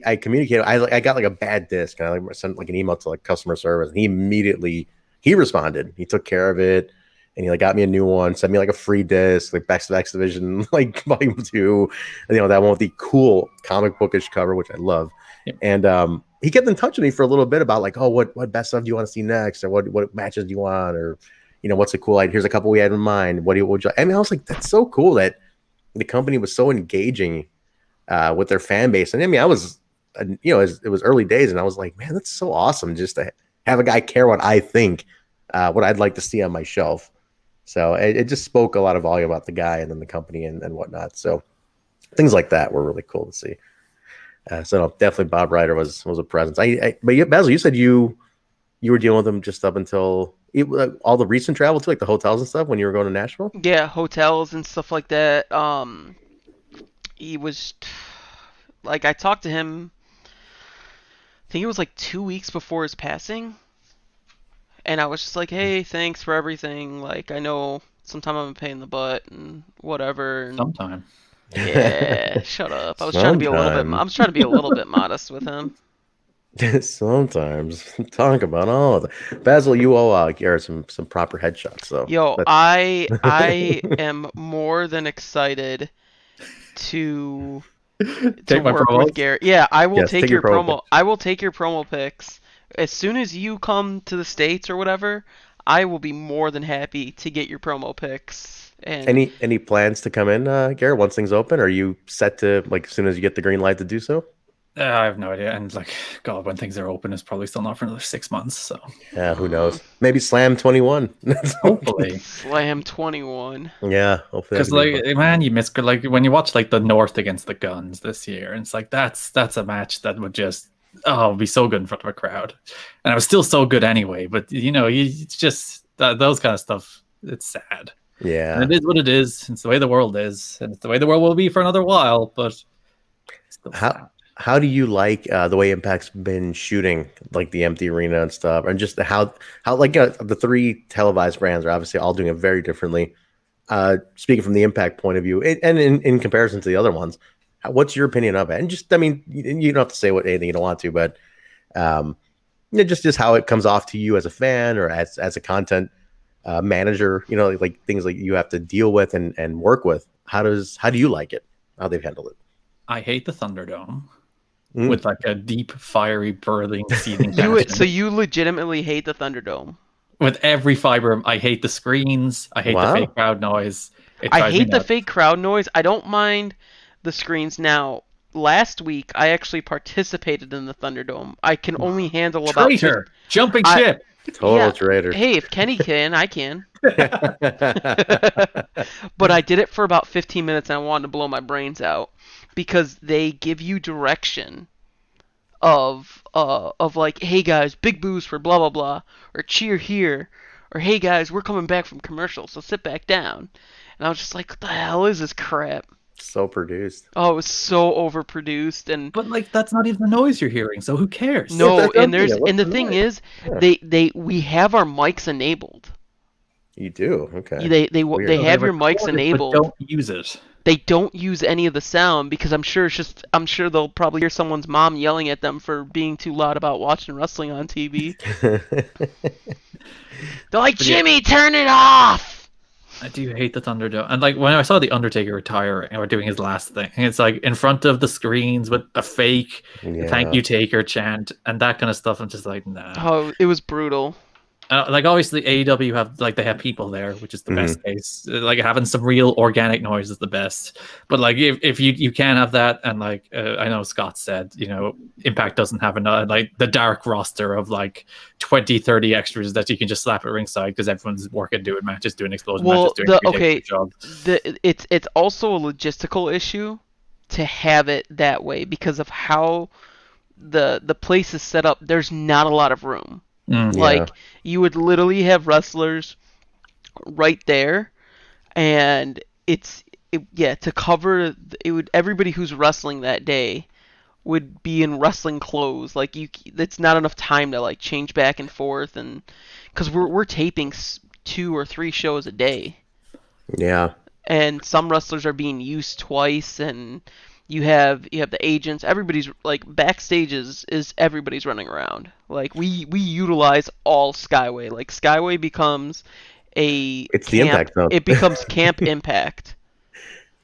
I communicated, I got like a bad disc, and I sent like an email to like customer service, and he immediately responded. He took care of it. And he like got me a new one, sent me like a free disc, like Backstage Division, like Volume 2, and, that one with the cool comic bookish cover, which I love. Yep. And he kept in touch with me for a little bit about like, oh, what best stuff do you want to see next, or what matches do you want, or what's a cool idea? Here's a couple we had in mind. What would you? I mean, I was like, that's so cool that the company was so engaging with their fan base. And I mean, I was, it was early days, and I was like, man, that's so awesome just to have a guy care what I think, what I'd like to see on my shelf. So it just spoke a lot of volume about the guy and then the company and whatnot. So things like that were really cool to see. So no, definitely Bob Ryder was a presence. But Basil, you said you were dealing with him just up until all the recent travel too, like the hotels and stuff when you were going to Nashville? Yeah, hotels and stuff like that. He was like, I talked to him, I think it was like 2 weeks before his passing. And I was just like, hey, thanks for everything. Like, I know sometime I'm a pain in the butt and whatever. And sometime. Yeah, shut up. I was trying to be a little bit modest with him. Sometimes. Talk about all of it. Basil, you owe Garrett some proper headshots, though. Yo, I am more than excited to take my work promos with Garrett. Yeah, I will take your promo. I will take your promo pics. as soon as you come to the States or whatever, I will be more than happy to get your promo pics. And Any plans to come in, Garrett, once things open? Are you set to, like, as soon as you get the green light to do so? I have no idea. And like, God, when things are open, it's probably still not for another 6 months. So Yeah, who knows? Maybe Slam 21. hopefully, Slam 21. Yeah, hopefully. because like, man, you miss like when you watch like the North against the Guns this year, and it's like that's a match that would just be so good in front of a crowd, and it was still so good anyway. But it's just those kind of stuff. It's sad. Yeah, and it is what it is. It's the way the world is, and it's the way the world will be for another while. But still sad. How do you like the way Impact's been shooting, like the empty arena and stuff, and just how like the 3 televised brands are obviously all doing it very differently. Speaking from the Impact point of view, and in comparison to the other ones, what's your opinion of it? And just, I mean, you don't have to say anything you don't want to, but just how it comes off to you as a fan or as a content manager, like things like you have to deal with and work with. How do you like it? How they've handled it? I hate the Thunderdome. With like a deep, fiery, burning, seething So you legitimately hate the Thunderdome? With every fiber, I hate the screens. I hate the fake crowd noise. I hate the fake crowd noise. I don't mind the screens. Now, last week, I actually participated in the Thunderdome. I can only handle about... Traitor! Jumping ship! Total traitor. Hey, if Kenny can, I can. But I did it for about 15 minutes and I wanted to blow my brains out. Because they give you direction of like, hey guys, big boos for blah blah blah, or cheer here, or hey guys, we're coming back from commercial, so sit back down. And I was just like, what the hell is this crap? So produced. Oh, it was so overproduced, but like that's not even the noise you're hearing, so who cares? No, and the thing is, we have our mics enabled. You do? Okay. They have your mics enabled. But don't use it. They don't use any of the sound because I'm sure they'll probably hear someone's mom yelling at them for being too loud about watching wrestling on TV. They're like, Jimmy, turn it off! I do hate the Thunderdome. And like when I saw the Undertaker retire or doing his last thing, it's like in front of the screens with a fake "Thank you, Taker" chant and that kind of stuff. I'm just like, nah. Oh, it was brutal. Like obviously AEW they have people there, which is the best case. Like having some real organic noise is the best. But like if you can have that, and like I know Scott said, Impact doesn't have enough, like the dark roster of like 20-30 extras that you can just slap at ringside because everyone's working doing matches, doing explosion matches, doing jobs. It's also a logistical issue to have it that way because of how the place is set up. There's not a lot of room. You would literally have wrestlers right there, and to cover it would everybody who's wrestling that day would be in wrestling clothes. Like it's not enough time to like change back and forth, and because we're taping 2 or 3 shows a day. Yeah. And some wrestlers are being used twice, and you have the agents. Everybody's like backstage is everybody's running around. Like we utilize all Skyway. Like Skyway becomes it's the Impact zone. It becomes Camp Impact.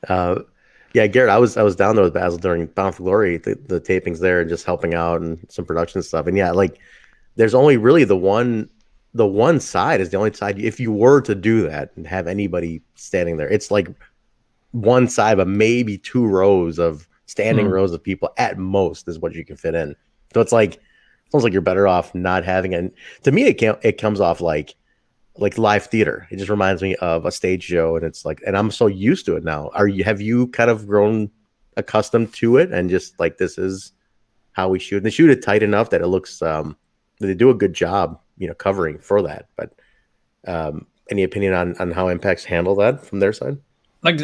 Yeah, Garrett, I was down there with Basil during Bound for Glory, the tapings there, and just helping out and some production stuff. And yeah, like there's only really the one side is the only side. If you were to do that and have anybody standing there, it's like one side, but maybe 2 rows of standing rows of people at most is what you can fit in. So it's like almost like you're better off not having it. To me, it comes off like live theater. It just reminds me of a stage show, and it's like, and I'm so used to it now. Have you kind of grown accustomed to it, and just like this is how we shoot? And they shoot it tight enough that it looks they do a good job, covering for that. But any opinion on how Impact's handle that from their side? Like,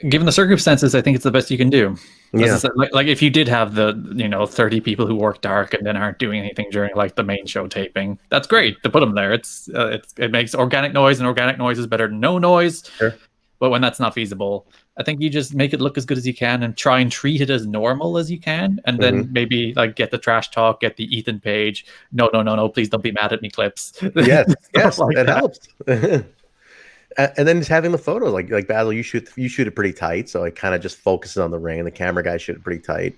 given the circumstances, I think it's the best you can do. Yeah. Like if you did have the 30 people who work dark and then aren't doing anything during like the main show taping, that's great to put them there. It makes organic noise, and organic noise is better than no noise. Sure. But when that's not feasible, I think you just make it look as good as you can and try and treat it as normal as you can, and then maybe like get the trash talk, get the Ethan Page, no, please don't be mad at me clips. Yes, like it helps. And then just having the photos, like Basil, you shoot it pretty tight, so it kind of just focuses on the ring, and the camera guy shoot it pretty tight.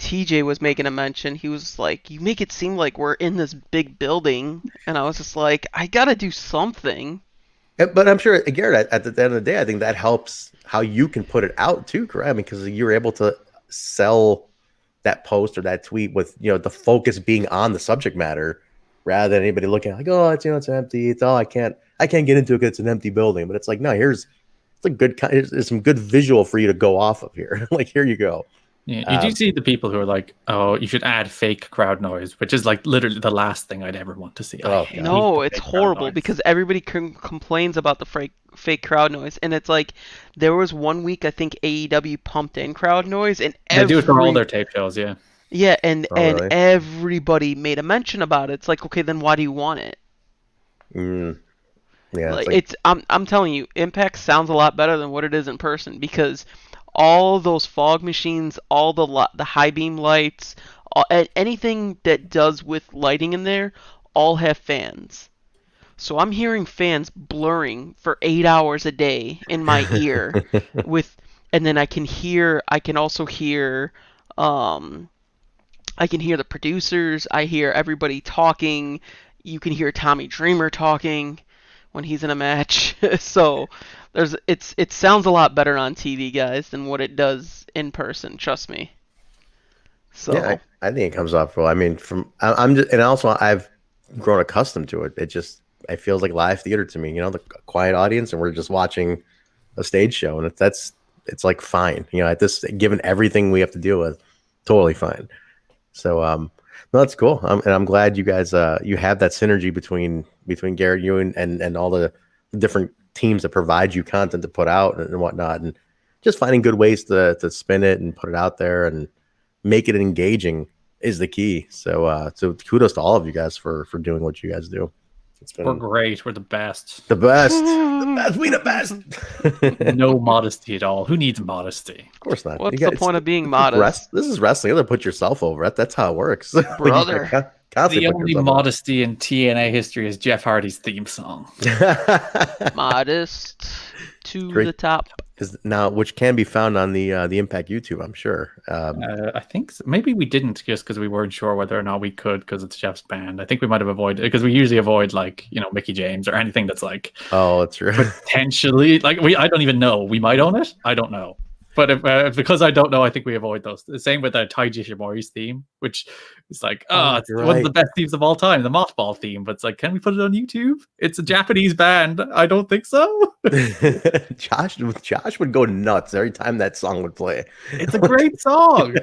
TJ was making a mention. He was like, "You make it seem like we're in this big building," and I was just like, "I gotta do something." But I'm sure, Garrett, at the end of the day, I think that helps how you can put it out too, correct? I mean, because you're able to sell that post or that tweet with, the focus being on the subject matter rather than anybody looking like, oh, it's empty. It's I can't get into it because it's an empty building. But it's like, no, here's some good visual for you to go off of here. Like, here you go. Yeah, you do see the people who are like, oh, you should add fake crowd noise, which is like literally the last thing I'd ever want to see. No, it's horrible because everybody complains about the fake crowd noise, and it's like there was one week I think AEW pumped in crowd noise, and they do it for all their tape shows, yeah. Yeah, and really? everybody made a mention about it. It's like, okay, then why do you want it? Yeah, like, I'm telling you, Impact sounds a lot better than what it is in person because all those fog machines, all the high beam lights, anything that does with lighting in there, all have fans. So I'm hearing fans blurring for 8 hours a day in my ear, and then I can also hear, I can hear the producers. I hear everybody talking. You can hear Tommy Dreamer talking when he's in a match. So it sounds a lot better on TV, guys, than what it does in person. Trust me. So yeah, I think it comes off well. I mean, I'm just, and also I've grown accustomed to it. It feels like live theater to me. The quiet audience, and we're just watching a stage show, and it's like fine. At this, given everything we have to deal with, totally fine. So no, that's cool. And I'm glad you guys you have that synergy between Garrett, you and all the different teams that provide you content to put out and whatnot, and just finding good ways to spin it and put it out there and make it engaging is the key. So kudos to all of you guys for doing what you guys do. We're great. We're the best. The best. The best. We the best. No modesty at all. Who needs modesty? Of course not. What's the point of being modest? This is wrestling. You have to put yourself over. That's how it works. Brother. The only modesty in TNA history is Jeff Hardy's theme song. Modest to the top. Now, which can be found on the Impact YouTube, I'm sure. I think so. Maybe we didn't just because we weren't sure whether or not we could because it's Jeff's band. I think we might have avoided because we usually avoid like Mickey James or anything that's like that's true. Potentially like I don't even know. We might own it. I don't know. But if, because I don't know, I think we avoid those. The same with Taiji Shimori's theme, which is like, it's one of the best themes of all time, the Mothball theme. But it's like, can we put it on YouTube? It's a Japanese band. I don't think so. Josh would go nuts every time that song would play. It's a great song.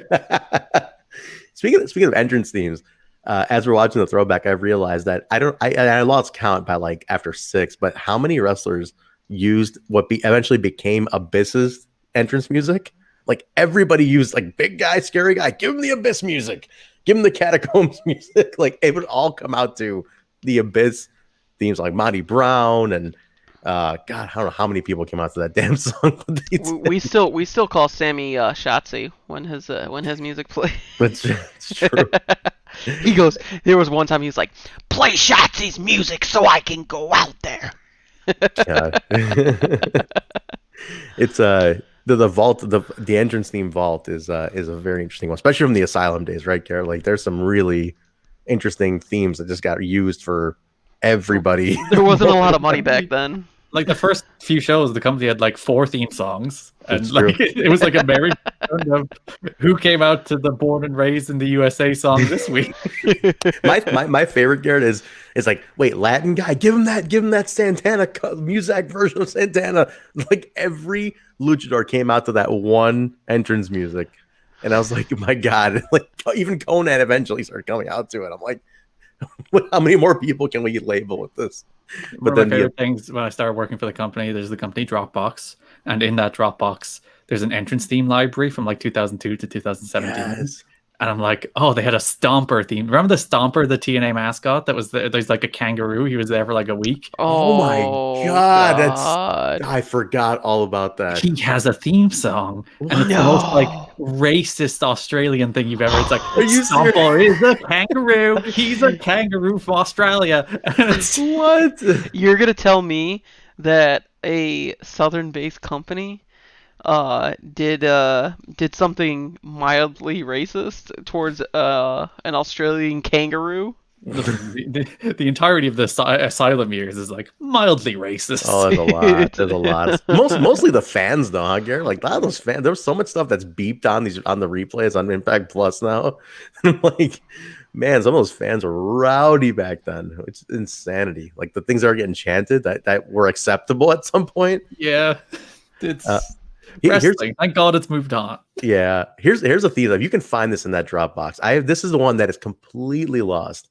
Speaking of entrance themes, as we're watching the throwback, I've realized that I lost count by like after 6, but how many wrestlers used what eventually became Abyss's entrance music? Like everybody used like big guy, scary guy, give him the Abyss music, give him the Catacombs music. Like it would all come out to the Abyss themes, like Monty Brown and God, I don't know how many people came out to that damn song. we still call Sammy Shotzi when his music plays. It's true. He goes. There was one time he was like, "Play Shotzi's music so I can go out there." It's the vault, the entrance theme vault is a very interesting one, especially from the Asylum days, right, Garrett? Like there's some really interesting themes that just got used for everybody. There wasn't a lot of money back then. Like the first few shows, the company had like 4 theme songs, and like it was like a merry of who came out to the Born and Raised in the USA song this week. my favorite, Garrett, is like, wait, Latin guy, give him that Santana Muzak version of Santana. Like every luchador came out to that one entrance music, and I was like, my God, like even Conan eventually started coming out to it. I'm like, how many more people can we label with this? But then my favorite things when I started working for the company, there's the company Dropbox, and in that Dropbox, there's an entrance theme library from like 2002 to 2017. Yes. And I'm like, oh, they had a Stomper theme. Remember the Stomper, the TNA mascot? That was there's like a kangaroo. He was there for like a week. Oh my God. I forgot all about that. He has a theme song. And it's the most like racist Australian thing you've ever. It's like, Stomper is a kangaroo. He's a kangaroo from Australia. What? You're going to tell me that a Southern-based company did something mildly racist towards an Australian kangaroo. The entirety of the Asylum years is like mildly racist. Oh, there's a lot. There's a lot. Mostly the fans, though, huh, Garrett? Like a lot of those fans. There's so much stuff that's beeped on the replays on Impact Plus now. Like, man, some of those fans were rowdy back then. It's insanity. Like the things that are getting chanted that were acceptable at some point. Yeah, it's here's wrestling. Thank God it's moved on. Yeah, here's a theme. If you can find this in that Dropbox, this is the one that is completely lost.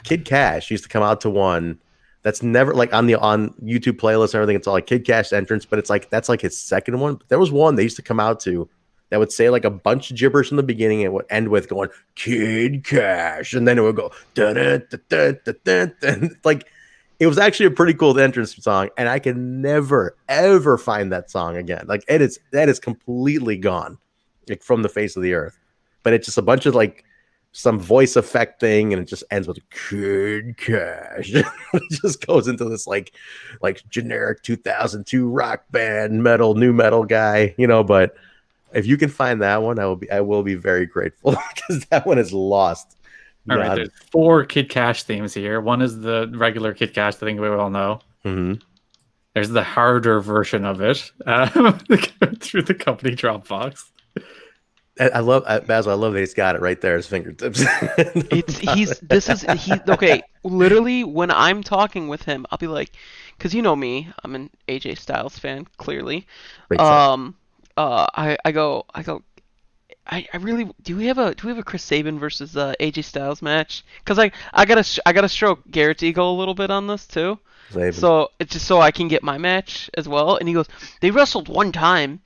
Kid Cash used to come out to one that's never like on YouTube playlists and everything. It's all like Kid Cash entrance, but it's like that's like his second one. But there was one they used to come out to that would say like a bunch of gibberish in the beginning and would end with going Kid Cash, and then it would go dun dun dun dun dun dun. Like it was actually a pretty cool entrance song, and I can never ever find that song again. Like that is completely gone, like from the face of the earth. But it's just a bunch of like some voice effect thing, and it just ends with Kid Cash. It just goes into this like generic 2002 rock band new metal guy, But if you can find that one, I will be very grateful because that one is lost. All right, there's 4 Kid Cash themes here. One is the regular Kid Cash thing we all know. Mm-hmm. There's the harder version of it through the company Dropbox. I love Basil. I love that he's got it right there at his fingertips. Okay. Literally, when I'm talking with him, I'll be like, because you know me, I'm an AJ Styles fan, clearly. I go. I really do. We have a Chris Sabin versus AJ Styles match? Because I gotta stroke Garrett's ego a little bit on this too. Sabin. So it's just so I can get my match as well. And he goes, they wrestled one time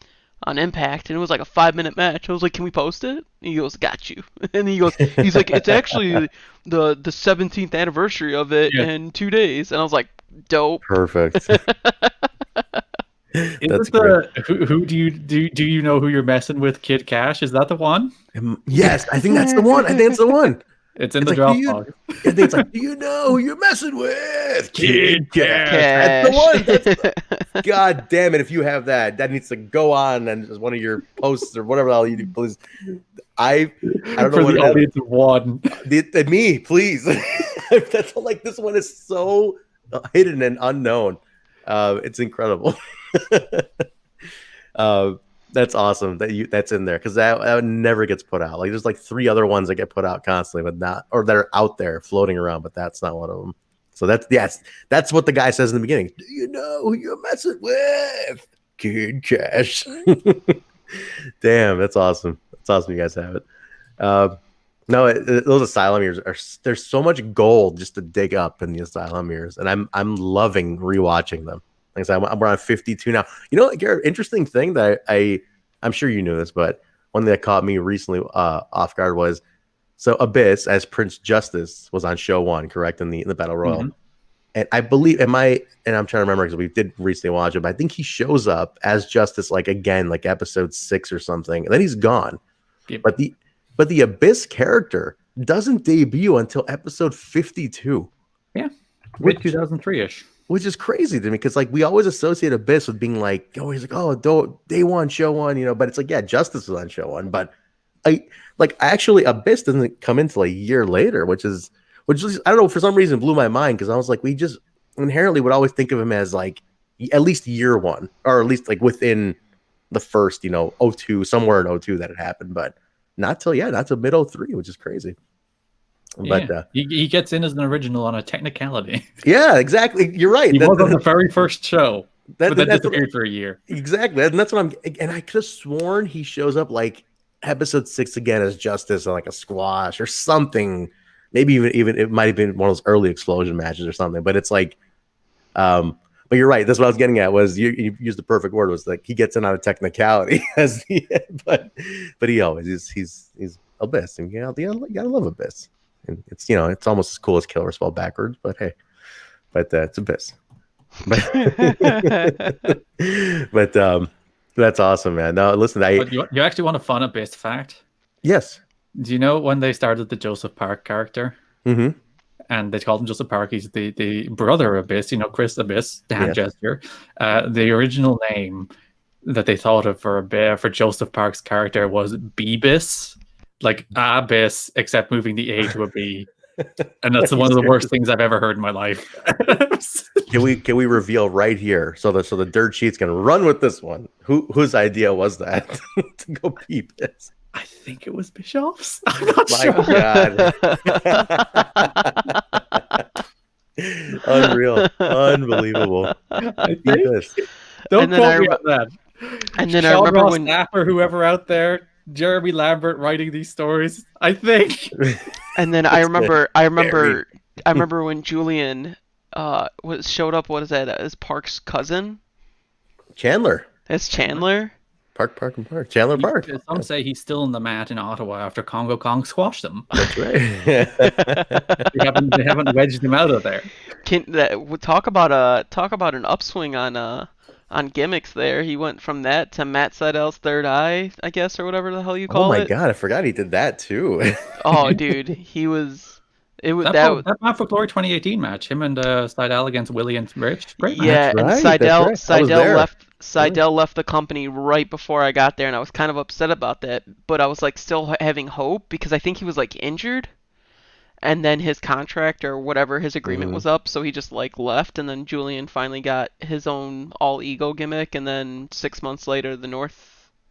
on Impact, and it was like a 5-minute match. I was like, can we post it? And he goes, got you. And he's like, it's actually the 17th anniversary of it in 2 days. And I was like, dope. Perfect. That's who do you know who you're messing with? Kid Cash, is that the one? Yes, I think that's the one. It's in the Dropbox. I think it's like, do you know who you're messing with? Kid Cash. That's the one. God damn it! If you have that needs to go on and as one of your posts or whatever else you do, please. I don't know what the audience of one. Me, please. That's like this one is so hidden and unknown. It's incredible. That's awesome that's in there because that never gets put out. Like there's like 3 other ones that get put out constantly, but not or that are out there floating around, but that's not one of them. So that's what the guy says in the beginning. Do you know who you're messing with? Kid Cash. Damn, that's awesome. That's awesome. You guys have it. No, those Asylum years there's so much gold just to dig up in the Asylum years, and I'm loving rewatching them. Like I said, we're on 52 now. You know, Garrett, interesting thing that I'm sure you knew this, but one thing that caught me recently off guard was so Abyss as Prince Justice was on show 1, correct, in the Battle Royal. Mm-hmm. And I believe and I'm trying to remember because we did recently watch it, but I think he shows up as Justice like episode 6 or something, and then he's gone. Yep. But the Abyss character doesn't debut until episode 52. Yeah, mid 2003-ish. Which is crazy to me because like we always associate Abyss with being like, he's like, day 1, show 1, but it's like, yeah, Justice was on show 1, but actually Abyss doesn't come until a year later, which is I don't know, for some reason blew my mind because I was like, we just inherently would always think of him as like at least year 1 or at least like within the first 02, somewhere in 02 that it happened, but not till mid 03, which is crazy. Yeah. But he gets in as an original on a technicality. Yeah, exactly. You're right. He was on the very first show, but then disappeared for a year. Exactly, and that's what and I could have sworn he shows up like episode 6 again as Justice on like a squash or something. Maybe even it might have been one of those early explosion matches or something. But it's like, but you're right. That's what I was getting at. Was you used the perfect word. Was like he gets in on a technicality as but he always he's Abyss, and you gotta love Abyss. And it's it's almost as cool as Killer spelled backwards, but hey, it's Abyss. But that's awesome, man. No, listen, you actually want a fun Abyss fact? Yes. Do you know when they started the Joseph Park character? Mm-hmm. And they called him Joseph Park. He's the brother of Abyss, Chris Abyss, hand gesture. The original name that they thought of for Joseph Park's character was Beebis, like Abyss, except moving the A to a B. And that's one of the worst things I've ever heard in my life. Can we reveal right here so the dirt sheet's gonna run with this one? Whose idea was that to go Beebis? I think it was Bischoff's. I'm not My sure. God. Unreal. Unbelievable. Beebis. Don't quote me on that. And then Sean I remember Ross when Knapp or whoever out there, Jeremy Lambert writing these stories, I think. And then I remember when Julian showed up. What is that? As Park's cousin? Chandler. As Chandler? Park. Chandler Park. Some say he's still in the mat in Ottawa after Congo Kong squashed them. That's right. they haven't wedged him out of there. Talk about an upswing on gimmicks there. He went from that to Matt Seidel's third eye, I guess, or whatever the hell you call it. Oh my God, I forgot he did that too. Oh, dude, he was. It was that Mount for Glory 2018 match. Him and Seidel against Willie and Rich. Great match. Yeah, That's and right. Seidel left the company right before I got there, and I was kind of upset about that. But I was like still having hope because I think he was like injured, and then his contract or whatever his agreement was up, so he just like left, and then Julian finally got his own all ego gimmick, and then 6 months later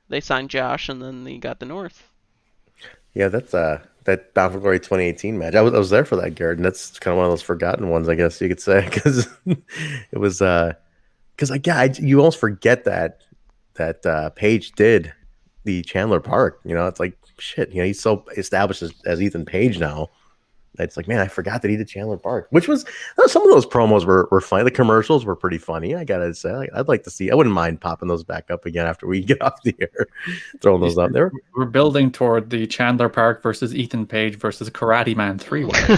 they signed Josh, and then they got the North. Yeah, that's that Bound for Glory 2018 match. I was there for that, Garrett, and that's kind of one of those forgotten ones, I guess you could say, because it was you almost forget that Page did the Chandler Park. It's like shit. He's so established as Ethan Page now. It's like, man, I forgot that he did Chandler Park, which was some of those promos were funny. The commercials were pretty funny. I gotta say, I'd like to see. I wouldn't mind popping those back up again after we get off the air, throwing those out there. We're building toward the Chandler Park versus Ethan Page versus Karate Man 3-way.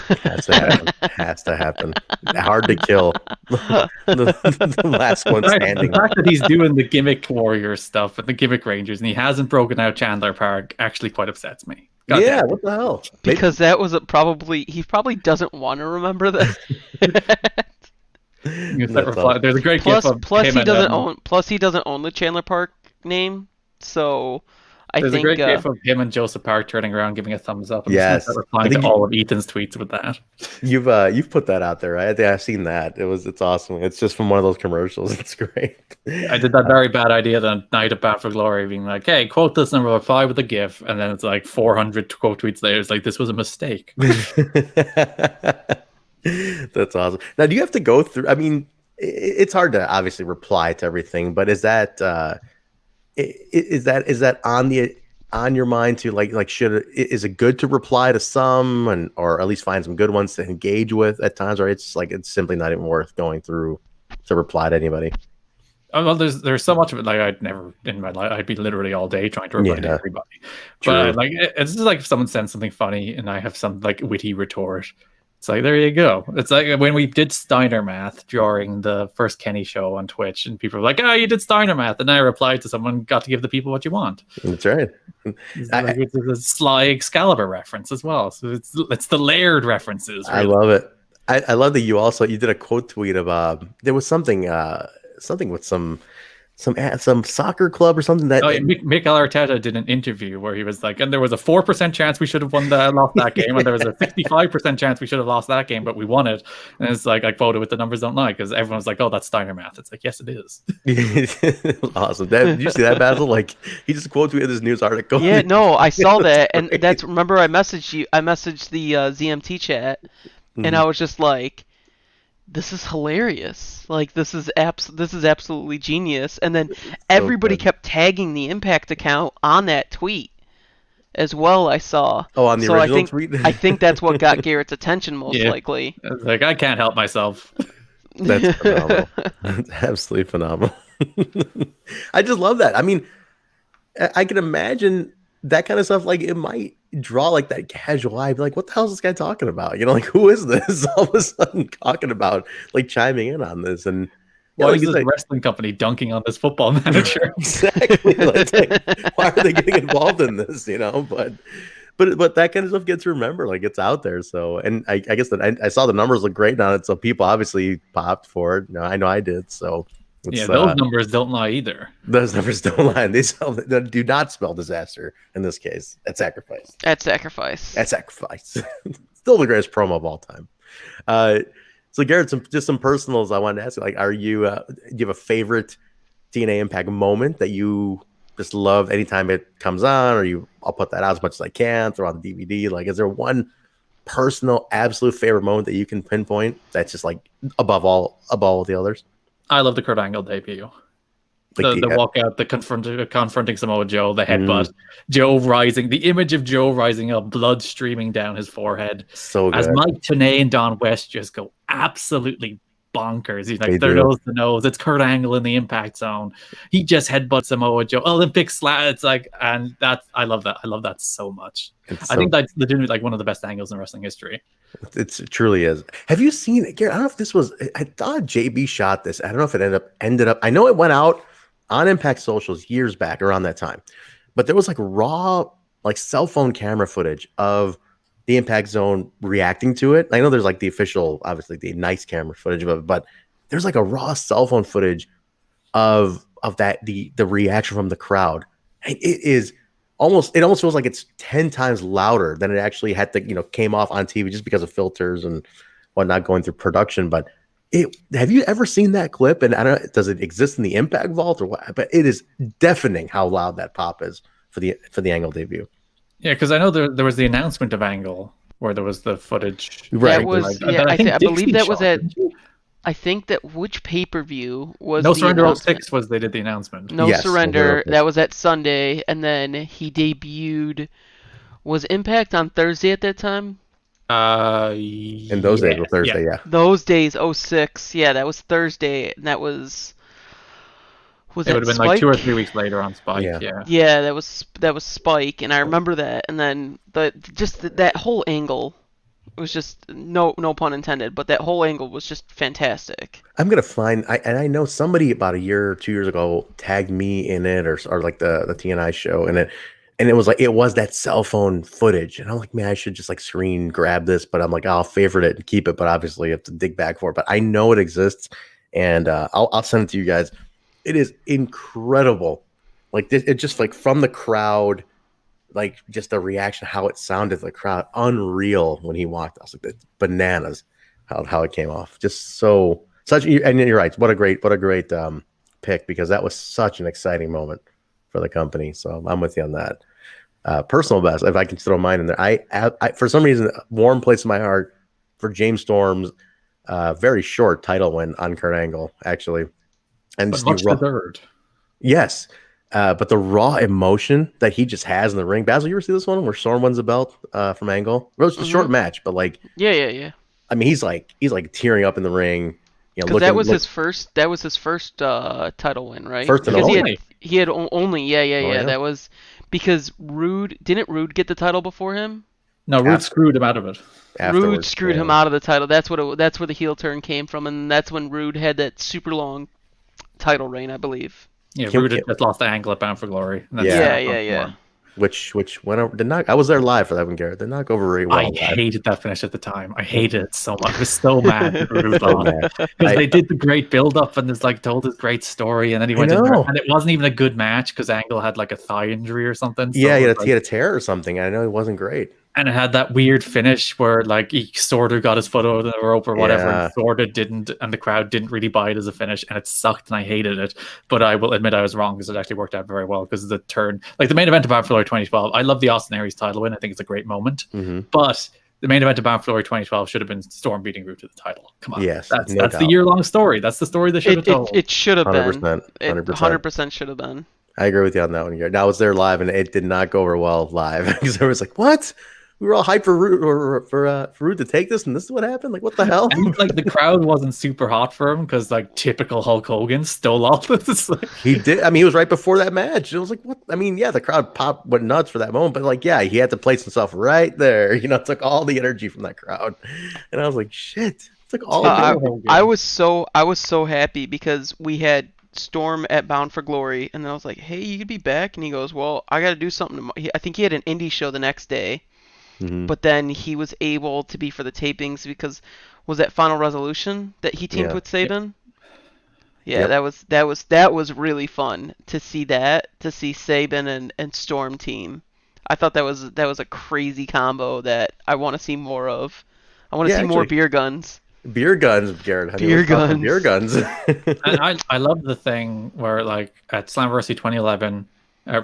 Has to happen. Hard to kill. the last one standing. The fact that he's doing the gimmick warrior stuff and the gimmick rangers, and he hasn't broken out Chandler Park, actually quite upsets me. Yeah, what the hell? Because that was he probably doesn't want to remember that. There's a great gif of plus him he doesn't own the Chandler Park name, so there's a great gif of him and Joseph Park turning around, giving a thumbs up. And yes, replying to all of Ethan's tweets with that. You've put that out there, right? I think I've seen that. It's awesome. It's just from one of those commercials. It's great. I did that very bad idea the night of Bound for Glory, being like, "Hey, quote this number, reply with a gif," and then it's like 400 quote tweets later. It's like, this was a mistake. That's awesome. Now, do you have to go through? I mean, it's hard to obviously reply to everything, but is that on your mind to like is it good to reply to some or at least find some good ones to engage with at times, or it's simply not even worth going through to reply to anybody? Oh, well, there's so much of it. Like, I'd never in my life, I'd be literally all day trying to reply to everybody. True. But like, it's just like if someone sends something funny and I have some like witty retort. It's like, there you go. It's like when we did Steiner Math during the first Kenny show on Twitch, and people were like, "Oh, you did Steiner Math," and I replied to someone, "Got to give the people what you want." That's right. It's a sly Excalibur reference as well. So it's the layered references. Really. I love it. I love that you did a quote tweet of there was something with some soccer club or something that Mikel Arteta did an interview where he was like, and there was a 4% chance we should have lost that game, and there was a 65% chance we should have lost that game, but we won it. And it's like, I quoted with the numbers don't lie, because everyone's like, "Oh, that's Steiner Math." It's like, yes, it is. Awesome. Did you see that, Basil? Like, he just quote tweeted this news article. Yeah, no, I saw that, and remember I messaged you. I messaged the ZMT chat, and I was just like, this is hilarious. Like, this is absolutely genius. And then everybody kept tagging the Impact account on that tweet as well, I saw. Oh, on the original tweet? I think that's what got Garrett's attention most likely. It's like, I can't help myself. That's phenomenal. That's absolutely phenomenal. I just love that. I mean, I can imagine that kind of stuff. Like, it might draw like that casual eye, be like, what the hell is this guy talking about? Like, who is this all of a sudden talking about, like, chiming in on this? And why is this wrestling company dunking on this football manager? Exactly. Why are they getting involved in this? But that kind of stuff gets remembered, like, it's out there. So, and I guess that I saw the numbers look great on it, so people obviously popped for it. I know I did. So Yeah, those numbers don't lie either. Those numbers don't lie. They do not spell disaster in this case. At Sacrifice. At Sacrifice. At Sacrifice. Still the greatest promo of all time. So Garrett, just some personals I wanted to ask you. Like, do you have a favorite TNA Impact moment that you just love anytime it comes on, or I'll put that out as much as I can, throw on the DVD? Like, is there one personal, absolute favorite moment that you can pinpoint that's just like above all the others? I love the Kurt Angle debut. The walkout, the confronting Samoa Joe, the headbutt, Joe rising, the image of Joe rising up, blood streaming down his forehead. So good. As Mike Tenay and Don West just go absolutely bonkers. He's like, they're nose to nose. It's Kurt Angle in the Impact Zone. He just headbutts Samoa Joe. Olympic slap. It's like, and I love that. I love that so much. I think that's legitimately like one of the best angles in wrestling history. It truly is. Have you seen it, Garrett? I don't know if this was. I thought JB shot this. I don't know if it ended up. I know it went out on Impact Socials years back around that time, but there was like raw, like cell phone camera footage of the Impact Zone reacting to it. I know there's like the official, obviously the nice camera footage of it, but there's like a raw cell phone footage of that the reaction from the crowd. And it almost feels like it's 10 times louder than it actually had to, came off on TV just because of filters and whatnot going through production. But have you ever seen that clip? And I don't know, does it exist in the Impact Vault or what? But it is deafening how loud that pop is for the Angle debut. Yeah, because I know there was the announcement of Angle where there was the footage. Right. That was, I believe that was at. I think that which pay-per-view was No Surrender 06 was they did the announcement. No Surrender. That was at Sunday, and then he debuted. Was Impact on Thursday at that time? In those days, Thursday, yeah. Those days, 06, yeah, that was Thursday, and that was. It would have been Spike? Like 2 or 3 weeks later on Spike. Yeah, that was Spike, and I remember that. And then that whole angle was just no pun intended, but that whole angle was just fantastic. I'm gonna find. I know somebody about a year or 2 years ago tagged me in it, or like the TNI show, and it was like it was that cell phone footage, and I'm like, man, I should just like screen grab this, but I'm like, I'll favorite it and keep it, but obviously you have to dig back for it. But I know it exists, and I'll send it to you guys. It is incredible. Like it just like from the crowd, like just the reaction, how it sounded to the crowd, unreal when he walked. I was like, that's bananas how it came off. Just such, and you're right. What a great pick, because that was such an exciting moment for the company. So I'm with you on that. Personal best, if I can throw mine in there. I for some reason, warm place in my heart for James Storm's very short title win on Kurt Angle, actually. And but much deserved. Yes. But the raw emotion that he just has in the ring. Basil, you ever see this one where Storm wins the belt from Angle? It was a short match, but like Yeah. I mean, he's like tearing up in the ring. That was his first title win, right? First and only. He had only yeah. That was because didn't Rude get the title before him? No, Rude screwed him out of it. Rude screwed him out of the title. That's where the heel turn came from, and that's when Rude had that super long title reign, I believe. Yeah, Rude had just lost the Angle at Bound for Glory. Yeah. Which went over. I was there live for that one, Garrett. Did not go over very well. I hated that finish at the time. I hated it so much. I was so mad that Rude lost. Because they did the great build-up and told his great story, and then he went in there, and it wasn't even a good match because Angle had like a thigh injury or something. So he had a tear or something. I know it wasn't great. And it had that weird finish where like he sort of got his foot over the rope or whatever, and sort of didn't, and the crowd didn't really buy it as a finish, and it sucked, and I hated it. But I will admit I was wrong, because it actually worked out very well, because the turn, like the main event of Bound for Glory 2012, I love the Austin Aries title win. I think it's a great moment. Mm-hmm. But the main event of Bound for Glory 2012 should have been Storm beating Rude to the title. Come on, yes, that's the year-long story. That's the story they should have told. It should have been. 100%. 100% should have been. I agree with you on that one, Garrett. Now I was there live, and it did not go over well live, because I was like, what? We were all hyped for Rude to take this, and this is what happened. Like, what the hell? And, like, the crowd wasn't super hot for him because, like, typical Hulk Hogan stole all this. He did. I mean, it was right before that match. It was like, what? I mean, yeah, the crowd went nuts for that moment, but like, yeah, he had to place himself right there. It took all the energy from that crowd, and I was like, shit. It took all. I was so happy because we had Storm at Bound for Glory, and then I was like, hey, you could be back, and he goes, well, I got to do something. I think he had an indie show the next day. Mm-hmm. But then he was able to be for the tapings because was that Final Resolution that he teamed with Saban? Yeah, Yep. that was really fun to see Saban and Storm team. I thought that was a crazy combo that I want to see more of. I want to Yeah, see more actually, beer guns. beer guns, Garrett, honey. Beer Let's talk some beer guns. guns. And I love the thing where like at Slammiversary 2011,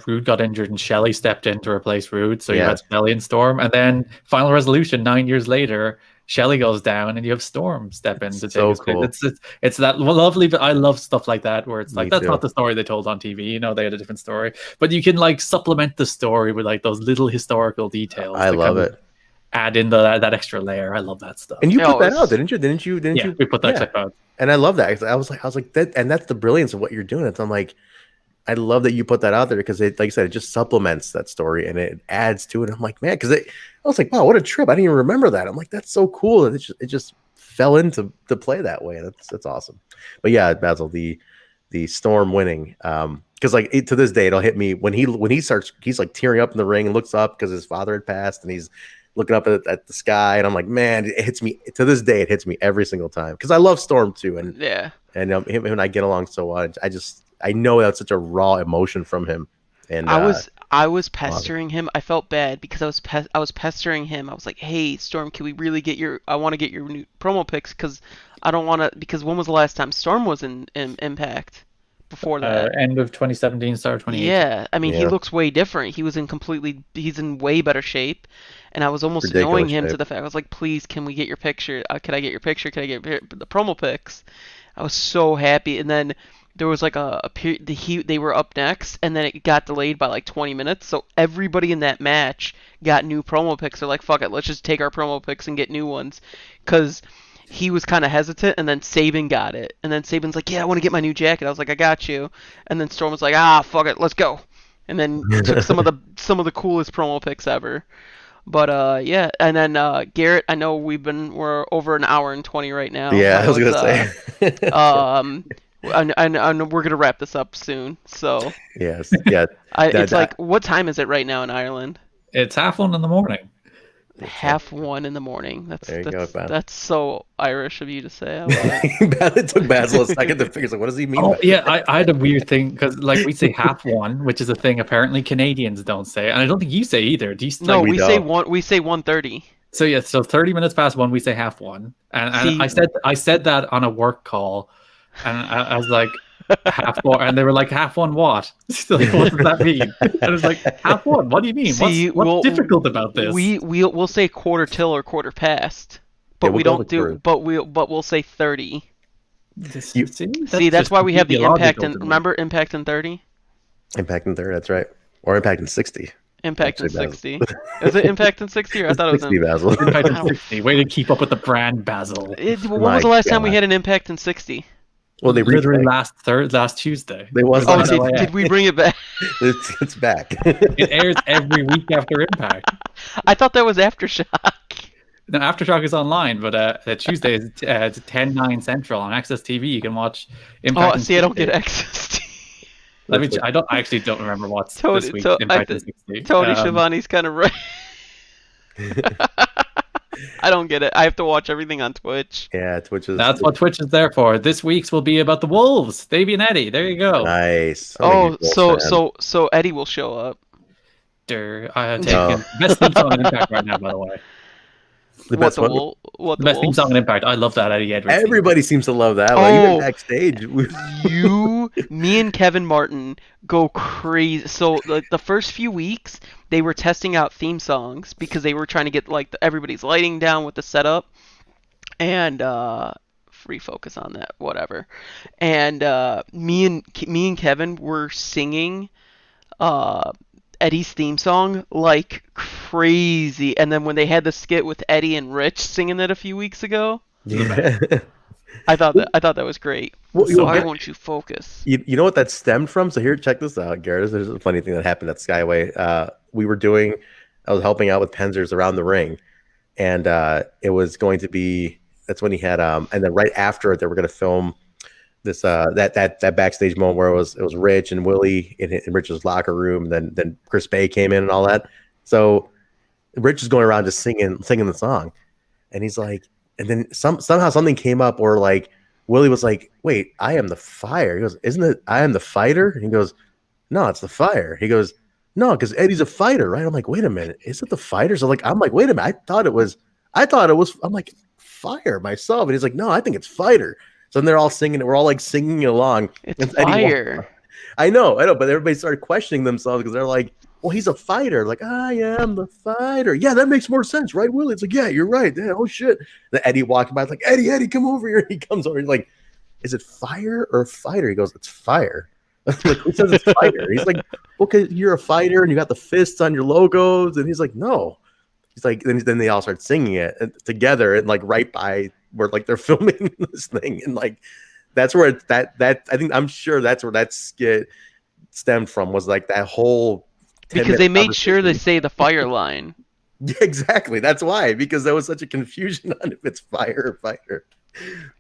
Rude got injured and Shelley stepped in to replace Rude, so you Yeah. had Shelley and Storm, and then Final Resolution 9 years later, Shelley goes down and you have Storm step in to take So his place. cool. It's that lovely. But I love stuff like that where it's like Me that's too. not the story they told on TV. You know, they had a different story, but you can like supplement the story with like those little historical details. I that love kind of it. add in that extra layer. I love that stuff. And you Yeah, put that it out, was- didn't you? Didn't you? Didn't Yeah, you? we put that Yeah. clip out. And I love that. I was like that, and that's the brilliance of what you're doing. It's I'm like, I love that you put that out there because it, like I said, it just supplements that story and it adds to it. I'm like, man, because I was like, wow, what a trip! I didn't even remember that. I'm like, that's so cool. And it just fell into to play that way. That's awesome. But yeah, Basil, the Storm winning, because like to this day, it'll hit me when he starts. He's like tearing up in the ring and looks up because his father had passed, and he's looking up at the sky, and I'm like, man, it hits me to this day. It hits me every single time because I love Storm too, and yeah. him and I get along so well. I know that's such a raw emotion from him, and I was pestering him. I felt bad because I was pestering him. I was like, "Hey, Storm, can we really get your? I want to get your new promo pics because I don't want to. Because when was the last time Storm was in Impact? Before that, End of 2017, start of 2018. yeah. I mean, he Yeah. looks way different. He's in way better shape, and I was almost Ridiculous annoying him to shape. the fact I was like, "Please, can we get your picture? Can I get your picture? Can I get the promo pics?" I was so happy, and then there was like a period. They were up next, and then it got delayed by like 20 minutes. So everybody in that match got new promo pics. They're like, "Fuck it, let's just take our promo pics and get new ones," because he was kind of hesitant, and then Saban got it, and then Saban's like, "Yeah, I want to get my new jacket." I was like, "I got you," and then Storm was like, "Ah, fuck it, let's go," and then took some of the coolest promo pics ever. But yeah, and then Garrett, I know we're over an hour and 20 right now. Yeah, I was know gonna it's, say. and we're gonna wrap this up soon. So Yes, yeah. it's like, what time is it right now in Ireland? It's 1:30 in the morning. 1:30 in the morning. There you go, Basil. That's so Irish of you to say. I love it. It took Basil a second to figure out what does he mean. Oh by yeah, I had a weird thing because like we say 1:30, which is a thing apparently Canadians don't say, and I don't think you say either. Do you? No, we we say don't. we say 1:30. So yeah, so 30 minutes past 1, we say 1:30, and See- I said that on a work call, and I was like 1:30, and they were like 1:30 what? So like, what does that mean? And I was like 1:30. What do you mean? See, What's difficult about this? We'll say quarter till or quarter past, but Yeah, we'll we go don't with do quarter. but we'll say 30. See, That's why we have the completely impact illogical and to me. remember impact in 30, Impact in 30, that's right. Or Impact in 60. impact in Actually, 60. Is it impact in 60 or I thought it was 60, in, Basil. Impact I in 60. Way to keep up with the brand, Basil. when My was the last time we God. had an impact in 60? Well, they Literally remake. last Tuesday. They was Oh, last did we bring it back? It's back. It airs every week after Impact. I thought that was Aftershock. Now, Aftershock is online, but Tuesday is 10/9 Central on Access TV. You can watch Impact. Oh, in see, I don't 60. get access to. Let me. I actually don't remember what's Tony- this week's to- Impact I in 60. Tony Schiavone's kind of right. I don't get it. I have to watch everything on Twitch. Yeah, Twitch is. That's what Twitch is there for. This week's will be about the Wolves, Davey and Eddie. There you go. Nice. I'm a Oh, huge Wolves fan. so Eddie will show up. I have taken best theme song in Impact right now, by the way. The best one. What The the best theme Wolves? song in Impact. I love that Eddie Edwards. theme. Everybody seems to love that one. Oh. Even backstage. Me and Kevin Martin go crazy. So like the first few weeks, they were testing out theme songs because they were trying to get like everybody's lighting down with the setup, and free focus on that, whatever. And me and Kevin were singing Eddie's theme song like crazy. And then when they had the skit with Eddie and Rich singing it a few weeks ago, Yeah. I thought that was great. Well, So you- why won't you focus? You know what that stemmed from? So here, check this out, Garrett. There's a funny thing that happened at Skyway. I was helping out with Penzers around the ring, and it was going to be, that's when he had and then right after it, they were going to film this that backstage moment where it was Rich and Willie in Rich's locker room, and then Chris Bay came in and all that. So Rich is going around just singing the song, and he's like, and then somehow something came up where like Willie was like, "Wait, I am the fire." He goes, "Isn't it? I am the fighter." And he goes, "No, it's the fire." He goes, "No, because Eddie's a fighter, right?" I'm like, "Wait a minute, is it the fighter?" So I'm like, "Wait a minute, I thought it was." I'm like, "Fire" myself, and he's like, "No, I think it's fighter." So then they're all singing it. We're all like singing along. It's And Eddie fire. I know, but everybody started questioning themselves because they're like, "Well, he's a fighter." Like, "I am the fighter." Yeah, that makes more sense, right, Willie? It's like, "Yeah, you're right." Yeah, oh shit. Then Eddie walked by, like, Eddie, come over here. He comes over. He's like, "Is it fire or fighter?" He goes, "It's fire." Like, who says it's fighter? He's like, "Well, because you're a fighter and you got the fists on your logos." And he's like, "No." He's like, then they all start singing it together and like right by where like they're filming this thing, and like that's where I'm sure that's where that skit stemmed from, was like that whole Because they made sure they say the fire line. Yeah, exactly. That's why, because there was such a confusion on if it's fire or fighter.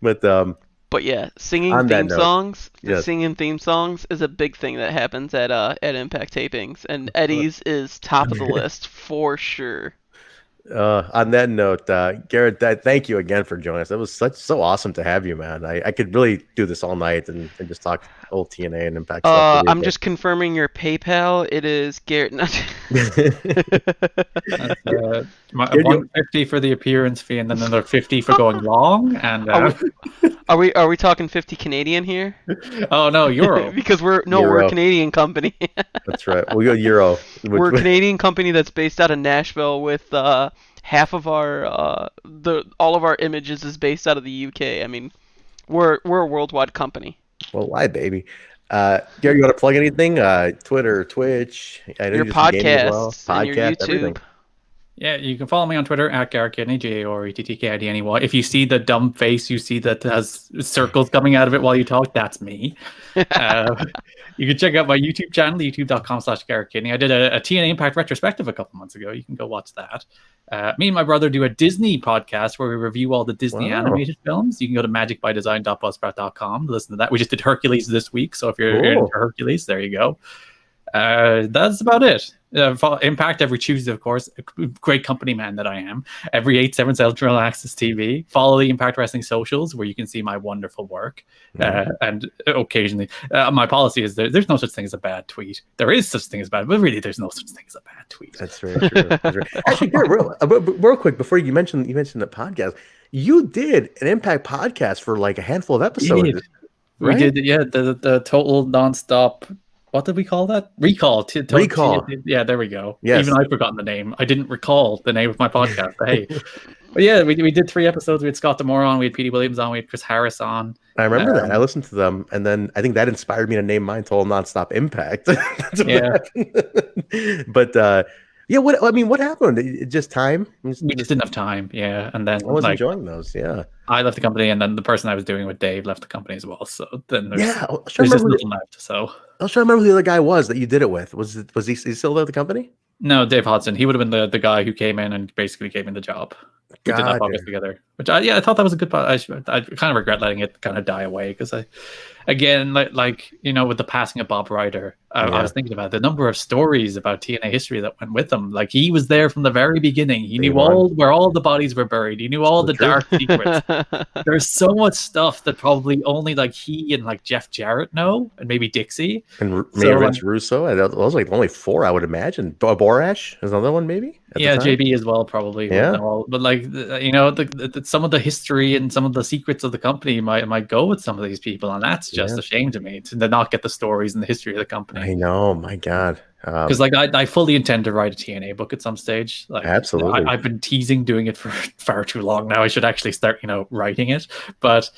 But yeah, singing on that theme note, songs. yes. Singing theme songs is a big thing that happens at Impact tapings, and Eddie's is top of the list for sure. On that note, Garrett, thank you again for joining us. It was so awesome to have you, man. I could really do this all night and just talk old TNA and Impact stuff. I'm just confirming your PayPal. It is Garrett. That's, 150 for the appearance fee, and then another 50 for going long. And are we talking 50 Canadian here? Oh no, euro. Because we're a Canadian company. That's right. We go Euro. We're a Canadian company that's based out of Nashville with half of our all of our images is based out of the UK. I mean, we're a worldwide company. Well, why, baby? Gary, you want to plug anything? Twitter, Twitch, your podcasts, and your YouTube. Everything. Yeah, you can follow me on Twitter at Garrett Kidney, GARETTKIDNEY. If you see the dumb face you see that has circles coming out of it while you talk, that's me. You can check out my YouTube channel, youtube.com/Garrett Kidney. I did a TNA Impact retrospective a couple months ago. You can go watch that. Me and my brother do a Disney podcast where we review all the Disney animated films. You can go to magicbydesign.buzzsprout.com to listen to that. We just did Hercules this week, so if you're into Hercules, there you go. That's about it. Impact every Tuesday, of course. Great company man that I am. Every 8/7 Central Access TV. Follow the Impact Wrestling socials where you can see my wonderful work. And occasionally, my policy is there's no such thing as a bad tweet. There is such thing as bad, but really, there's no such thing as a bad tweet. That's very true. That's right. Actually, real quick before you mentioned the podcast, you did an Impact podcast for like a handful of episodes. We did, yeah. The total nonstop. What did we call that? Recall. Recall. Yeah, there we go. Yes. Even I've forgotten the name. I didn't recall the name of my podcast. But hey, but yeah, we did 3 episodes. We had Scott D'Amore on. We had Petey Williams on. We had Chris Harris on. I remember that. I listened to them, and then I think that inspired me to name mine Total Nonstop Impact. But yeah, what happened? It just time? We just didn't have time. Yeah, and then I was enjoying those. Yeah, I left the company, and then the person I was doing with Dave left the company as well. So then there's just nothing left. So I was trying to remember who the other guy was that you did it with. Was he still at the company? No, Dave Hodson. He would have been the guy who came in and basically gave me the job. We did that podcast together, which I thought that was a good podcast. I kind of regret letting it kind of die away because again, like with the passing of Bob Ryder, I was thinking about the number of stories about TNA history that went with him. Like he was there from the very beginning. He knew where all the bodies were buried. He knew all the dark secrets. There's so much stuff that probably only like he and like Jeff Jarrett know, and maybe Dixie and maybe Vince Russo. That was like only 4, I would imagine. Borash is another one, maybe. Yeah, JB as well, probably. Yeah, but like some of the history and some of the secrets of the company might go with some of these people, and that's just a shame to me to not get the stories and the history of the company. I know, my God. Because I fully intend to write a TNA book at some stage. Like, absolutely, I've been teasing doing it for far too long now. I should actually start, writing it. But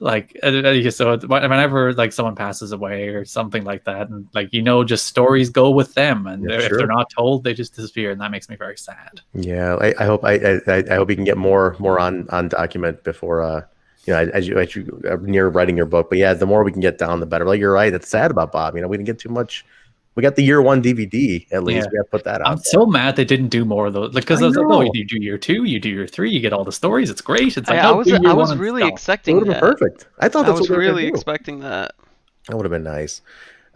like, so whenever like someone passes away or something like that, and like just stories go with them, and if they're not told, they just disappear, and that makes me very sad. Yeah, I hope we can get more on document before. As you near writing your book, but yeah, the more we can get down, the better. Like you're right, it's sad about Bob. We didn't get too much. We got the year 1 DVD at least. We have to put that out. I'm so mad they didn't do more of those. Because I was like, oh, you do year 2, you do year 3, you get all the stories. It's great. It's like I was really expecting that. It would have been perfect. I thought that's what we were really expecting that. That would have been nice.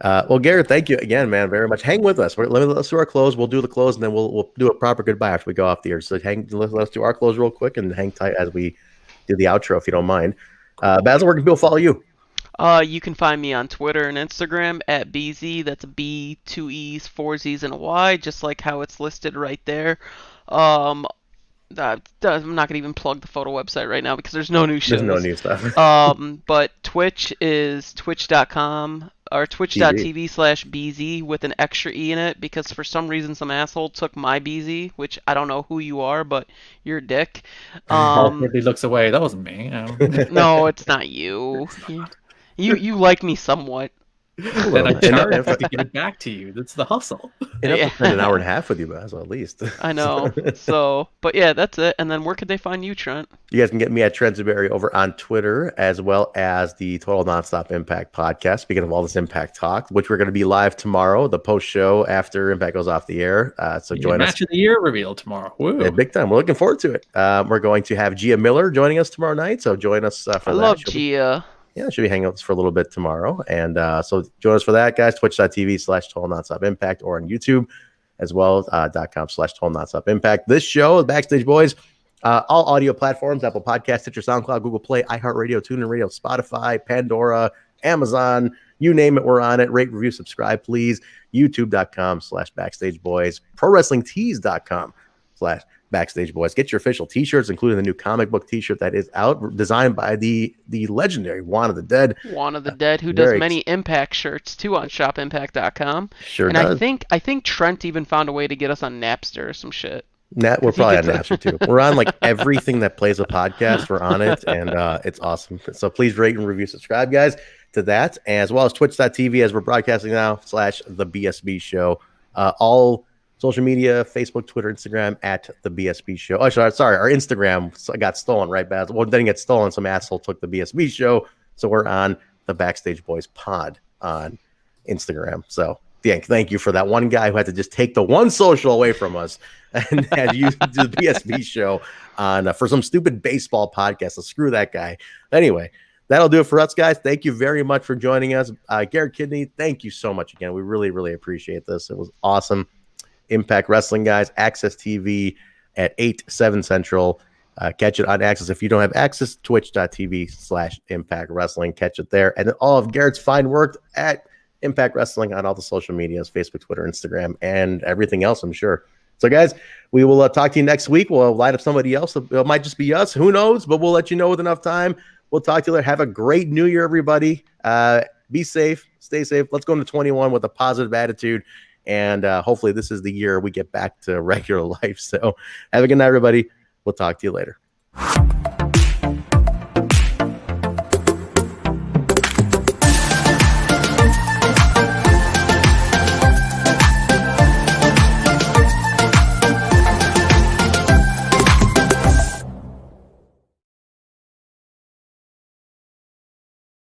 Well, Garrett, thank you again, man, very much. Hang with us. Let's do our close. We'll do the close, and then we'll do a proper goodbye after we go off the air. So let's do our close real quick and hang tight as we do the outro, if you don't mind. Basil, where can people follow you? You can find me on Twitter and Instagram at BZ. That's a B, 2 E's, 4 Z's, and a Y, just like how it's listed right there. Um, I'm not gonna even plug the photo website right now because there's no new shows. There's no new stuff. But Twitch is twitch.com or twitch.tv/BZ with an extra E in it because for some reason some asshole took my BZ, which I don't know who you are, but you're a dick. Awkwardly looks away. That wasn't me. No, it's not you. You like me somewhat. Then I charge to give it back to you. That's the hustle. You'd have to spend an hour and a half with you, Basil, at least. I know. So, but yeah, that's it. And then where could they find you, Trent? You guys can get me at Trent Zuberry over on Twitter, as well as the Total Nonstop Impact podcast. Speaking of all this Impact talk, which we're going to be live tomorrow, the post show after Impact goes off the air. So join us. Match of the year reveal tomorrow. Woo. Yeah, big time. We're looking forward to it. We're going to have Gia Miller joining us tomorrow night. So join us for that. I love Gia. Yeah, she'll be hanging out with us for a little bit tomorrow. And so join us for that, guys. Twitch.tv/Total Nonstop Impact or on YouTube as well, .com/Total Nonstop Impact. This show, Backstage Boys, all audio platforms, Apple Podcasts, Stitcher, SoundCloud, Google Play, iHeartRadio, TuneIn Radio, Spotify, Pandora, Amazon, you name it, we're on it. Rate, review, subscribe, please. YouTube.com/Backstage Boys, ProWrestlingTees.com/Backstage Boys. Get your official t-shirts, including the new comic book t-shirt that is out, designed by the legendary Juan of the Dead. Juan of the Dead, who does many Impact shirts too on shopimpact.com. Sure and does. I think Trent even found a way to get us on Napster or some shit. We're probably on Napster too. We're on like everything that plays a podcast. We're on it, and it's awesome. So please rate and review, subscribe, guys, to that, as well as Twitch.tv as we're broadcasting now /the BSB show. All social media, Facebook, Twitter, Instagram at the BSB show. Oh, sorry, our Instagram got stolen, right, Baz? Well, didn't get stolen. Some asshole took the BSB show. So we're on the Backstage Boys pod on Instagram. So thank you for that one guy who had to just take the one social away from us and had used the BSB show on for some stupid baseball podcast. So screw that guy. Anyway, that'll do it for us, guys. Thank you very much for joining us. Garrett Kidney, thank you so much again. We really, really appreciate this. It was awesome. Impact Wrestling, guys. Access TV at 8, 7 Central. Catch it on Access. If you don't have access, twitch.tv/Impact Wrestling. Catch it there. And then all of Garrett's fine work at Impact Wrestling on all the social medias, Facebook, Twitter, Instagram, and everything else, I'm sure. So, guys, we will talk to you next week. We'll light up somebody else. It might just be us. Who knows? But we'll let you know with enough time. We'll talk to you later. Have a great New Year, everybody. Be safe. Stay safe. Let's go into 21 with a positive attitude. And hopefully this is the year we get back to regular life. So have a good night, everybody. We'll talk to you later.